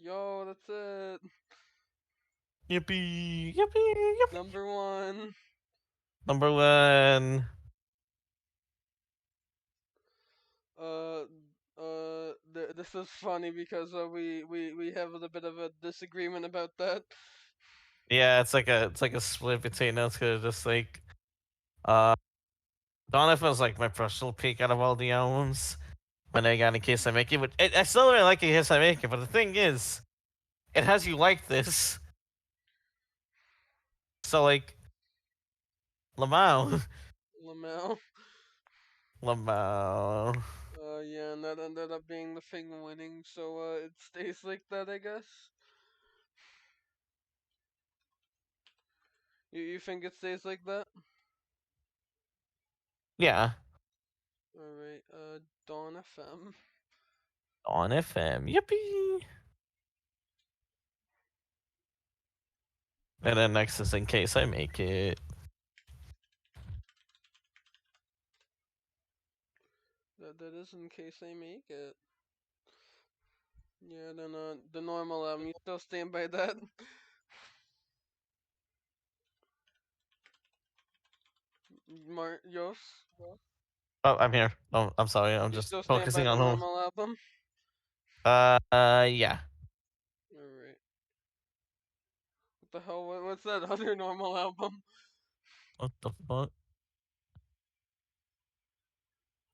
Yo, that's it. Yippee! Yippee! Yippee! Number one. Number one. Uh, this is funny because we have a bit of a disagreement about that. Yeah, it's like a split between us because just like uh Donovan's like my personal pick out of all the albums when I got In Case I Make It, but I still really like In Case I Make It, but the thing is, it has you like this. So like Lamau. Lamau. Lamau. Yeah, and that ended up being the thing winning, so it stays like that, I guess. You think it stays like that? Yeah. All right. Dawn FM. On FM. Yippee! And then next is In Case I Make It. That is in case I make it. Yeah, then the normal album. You still stand by that? Yos? Oh, I'm here. Oh, I'm sorry. I'm You just still stand by focusing the on home. normal album? Yeah. Alright. What the hell? What's that other normal album? What the fuck?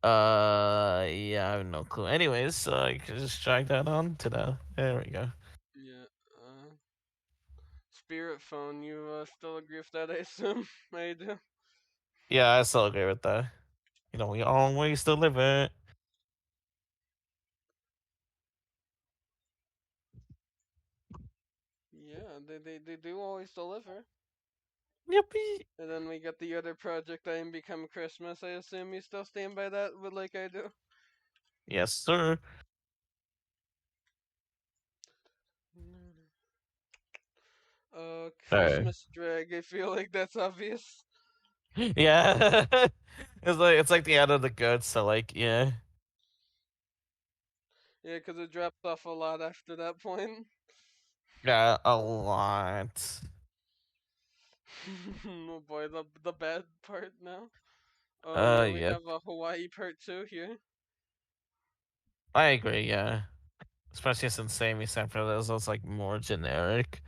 Yeah, I have no clue. Anyways, so I can just drag that on to the. There we go. Yeah. Spirit phone. You still agree with that? I assume. I do. Yeah, I still agree with that. You know, we always deliver. Yeah, they do always deliver. Yippee! And then we got the other project, I Am Become Christmas. I assume you still stand by that, but like I do. Yes, sir. Hey. Christmas drag. I feel like that's obvious. Yeah. It's like the end of the good, so like yeah. Yeah, because it drops off a lot after that point. Yeah, a lot. Oh boy, the bad part now. Oh yeah, we Yeah. have a Hawaii part 2 here. I agree, yeah. Especially since Sammy Sanford is like more generic.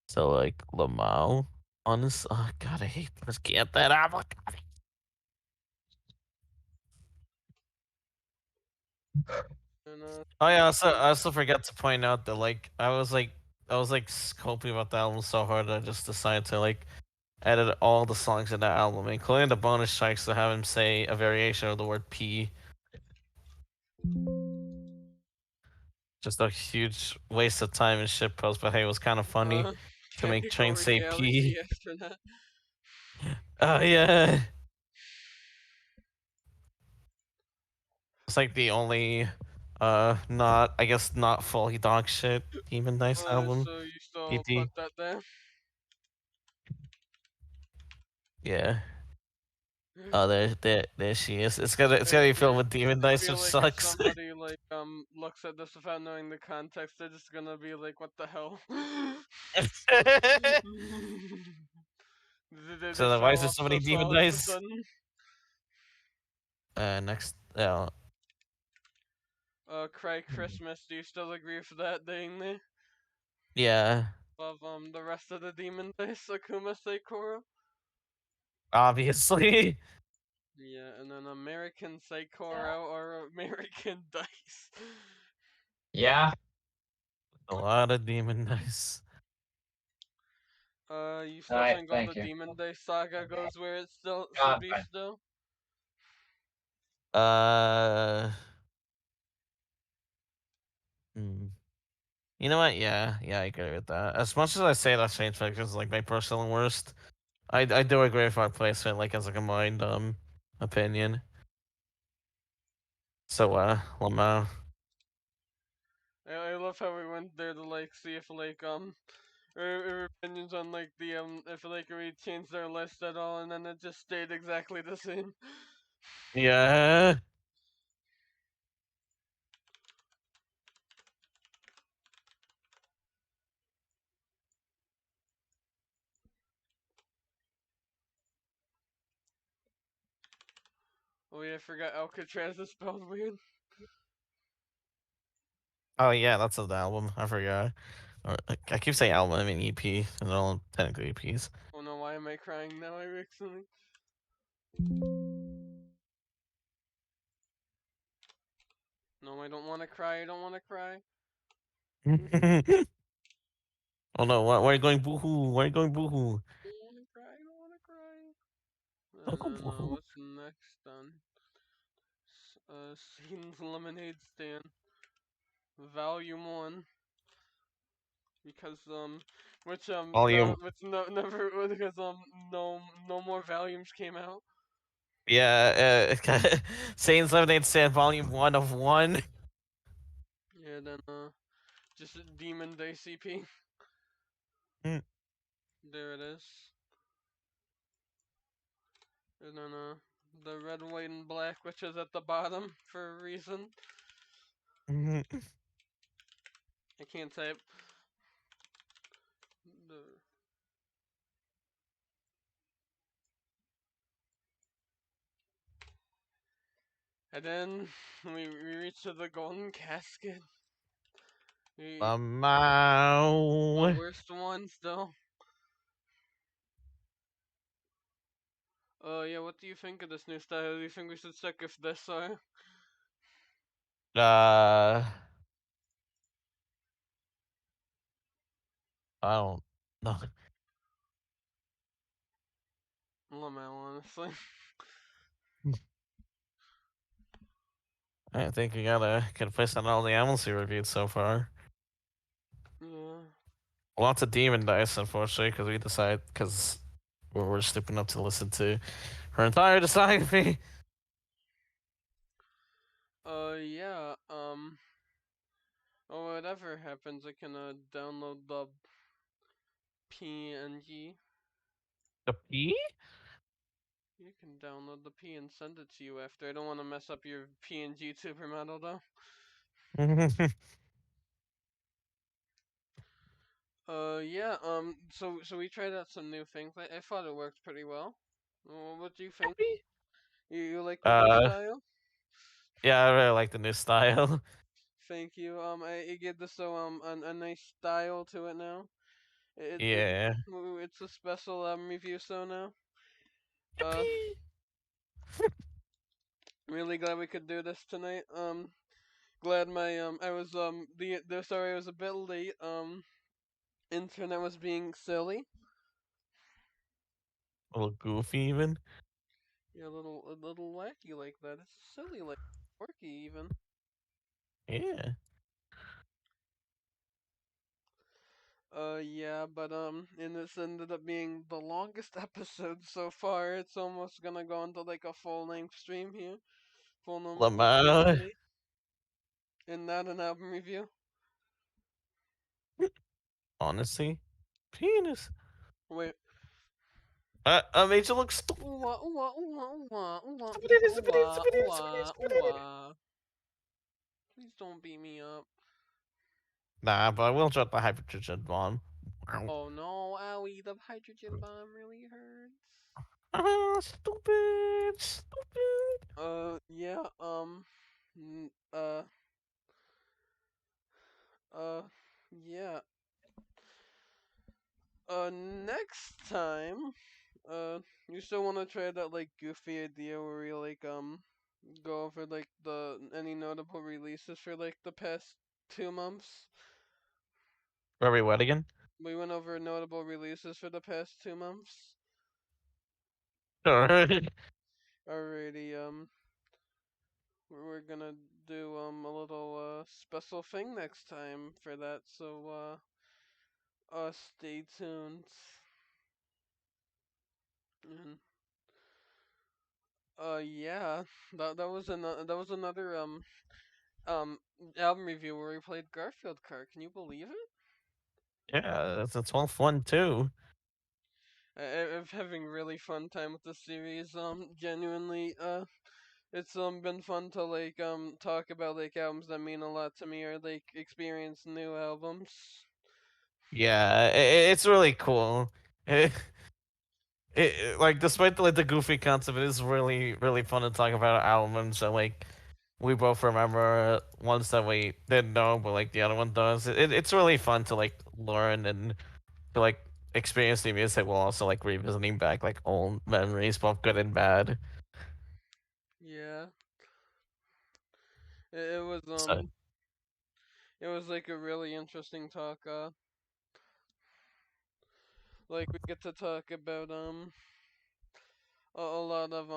So like Lamau. Honest, oh god, I hate this. Get that avocado. And Oh yeah, I Steve. also forgot to point out that like I was scoping about the album so hard I just decided to like edit all the songs in that album, including the bonus tracks to have him say a variation of the word P. Just a huge waste of time and shit post, but hey, it was kind of funny Uh, to make Technical Train say Galaxy P. Astronaut. Oh yeah. It's like the only not I guess not fully dog shit Demon Dice album. So you still put PT. that there? Yeah. Oh there she is. It's gonna be filled with Demon I Dice, feel which like if sucks. somebody like looks at this without knowing the context, they're just gonna be like, "What the hell?" They So then why fell is there off so so many Demon all of a Dice? sudden. Next Cry Christmas. Do you still agree with that being there? yeah. Of the rest of the demon dice, Akuma Saikoro. Obviously. Yeah, and then American Saikoro or American Dice. Yeah. A lot of Demon Dice. You All still right. think all the Thank you. Demon Dice saga goes where it still should God, be fine. still? Uh hmm. You know what? Yeah, I agree with that. As much as I say that Change Factors is like my personal worst, I do agree with our placement, like as a combined opinion. So Lamau. I love how we went there to like see if like our opinions on like the if like we changed our list at all, and then it just stayed exactly the same. Yeah. Oh yeah, I forgot Alcatraz is spelled weird. Oh yeah, that's the album. I forgot. I keep saying album, I mean EP, and they're all technically EPs. Oh no, why am I crying now? I recently. No, I don't want to cry. I don't want to cry. Oh no, why are you going boohoo? Why are you going boohoo? I don't want to cry. I don't want to cry. Don't And go then boohoo. what's next on? Scenes Lemonade Stand, Volume One. Because Volume. which no never because no more volumes came out. Yeah, Saints Lemonade Stand Volume 1 of 1. Yeah, then just Demon Day CP. There it is. And then the red, white, and black, which is at the bottom for a reason. I can't type. The and then we reach to the golden casket. The Lamau. worst one still. Yeah, what do you think of this new style? Do you think we should stick with this or? Uh, I don't know. Lamel, honestly. I think we got a good place on all the albums we reviewed so far. Yeah. Lots of Demon Dice, unfortunately, because we decided because we're stupid enough to listen to her entire discography. Yeah. Oh, whatever happens, I can download the PNG. The P? You can download the P and send it to you after. I don't want to mess up your PNG supermodel though. Yeah. So we tried out some new things. I thought it worked pretty well. What do you think? You like the new uh, style? yeah, I really like the new style. Thank you. I give this so a nice style to it now. It Yeah. it's a special review so now. Uh, Yippee! really glad we could do this tonight. Glad my I was the sorry I was a bit late. Internet was being silly. A little goofy, even. Yeah, a little wacky like that. It's silly like quirky even. Yeah. Yeah, but and this ended up being the longest episode so far. It's almost gonna go into like a full length stream here. Full length stream Lamar. tonight. And not an album review. Honestly. Penis. Wait. I made you look stupid. Ooh wah ooh wah ooh wah ooh wah ooh wah ooh Stupid, wah ooh stupid, wah ooh stupid, stupid, wah ooh stupid. wah. Please don't beat me up. Nah, but I will drop the hydrogen bomb. Oh no, owie, the hydrogen bomb really hurts. Ah, stupid, stupid. Yeah, n- uh, uh, yeah. Next time, you still want to try that like goofy idea where we like go over like the any notable releases for like the past 2 months? Where we what again? We went over notable releases for the past 2 months. Sure. Alrighty, we're gonna do a little special thing next time for that, so stay tuned. And yeah, that was another um album review where we played Garfield Kart. Can you believe it? Yeah, that's a 12th one too. I'm having really fun time with the series. Genuinely, it's been fun to like talk about like albums that mean a lot to me or like experience new albums. Yeah, it's really cool. Like despite the, like the goofy concept, it is really fun to talk about albums that like we both remember ones that we didn't know, but like the other one does. It's really fun to like learn and to like experience new music while also like revisiting back like old memories, both good and bad. Yeah, it was So it was like a really interesting talk. Like we get to talk about a lot of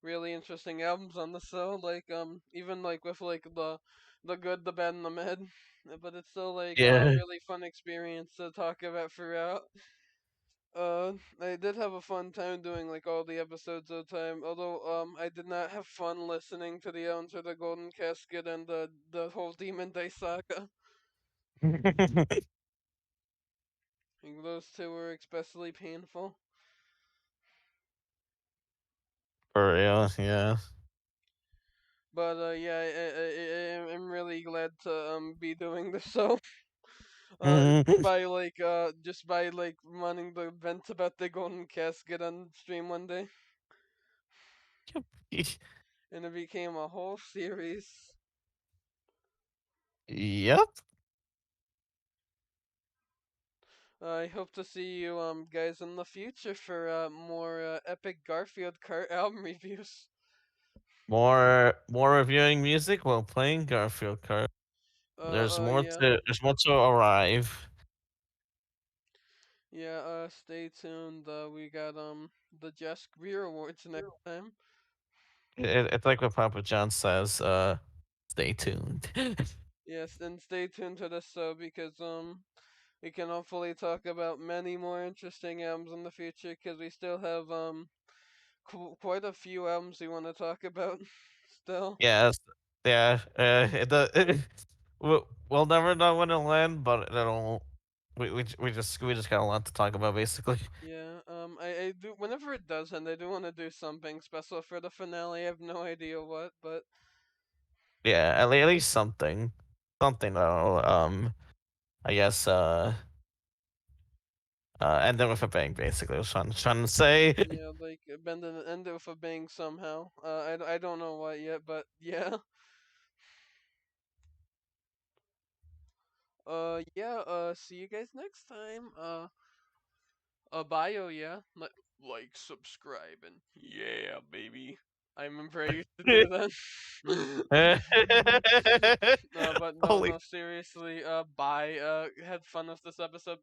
really interesting albums on the show. Like even like with like the good, the bad, and the mid. But it's still like a yeah. really fun experience to talk about throughout. I did have a fun time doing like all the episodes of the time. Although I did not have fun listening to the Enter the Golden Casket and the whole Demon Day saga. I think those two were especially painful. For real, yeah. But yeah, I'm really glad to be doing this show. Just by like wanting to vent about the Golden Casket on stream one day, and it became a whole series. Yep. I hope to see you guys in the future for more epic Garfield Kart album reviews. More reviewing music while playing Garfield Kart. Yeah. There's more to arrive. Yeah, stay tuned. We got the Just Greer Awards next time. It's like what Papa John says. Stay tuned. Yes, and stay tuned to this show because we can hopefully talk about many more interesting albums in the future because we still have quite a few albums we want to talk about still. Yes. Yeah. We'll never know when it'll end, but it'll. We just got a lot to talk about, basically. Yeah, I do whenever it does end, I do want to do something special for the finale. I have no idea what, but Yeah, at least something, something though. I guess. And then with a bang, basically. I was trying to say. yeah, like bend and end it with a bang somehow. I don't know what yet, but yeah. Yeah. See you guys next time. Bio, yeah. Like, subscribe, and yeah, baby. I remember I used to do that. But no, Holy no, seriously. Bye. Had fun with this episode.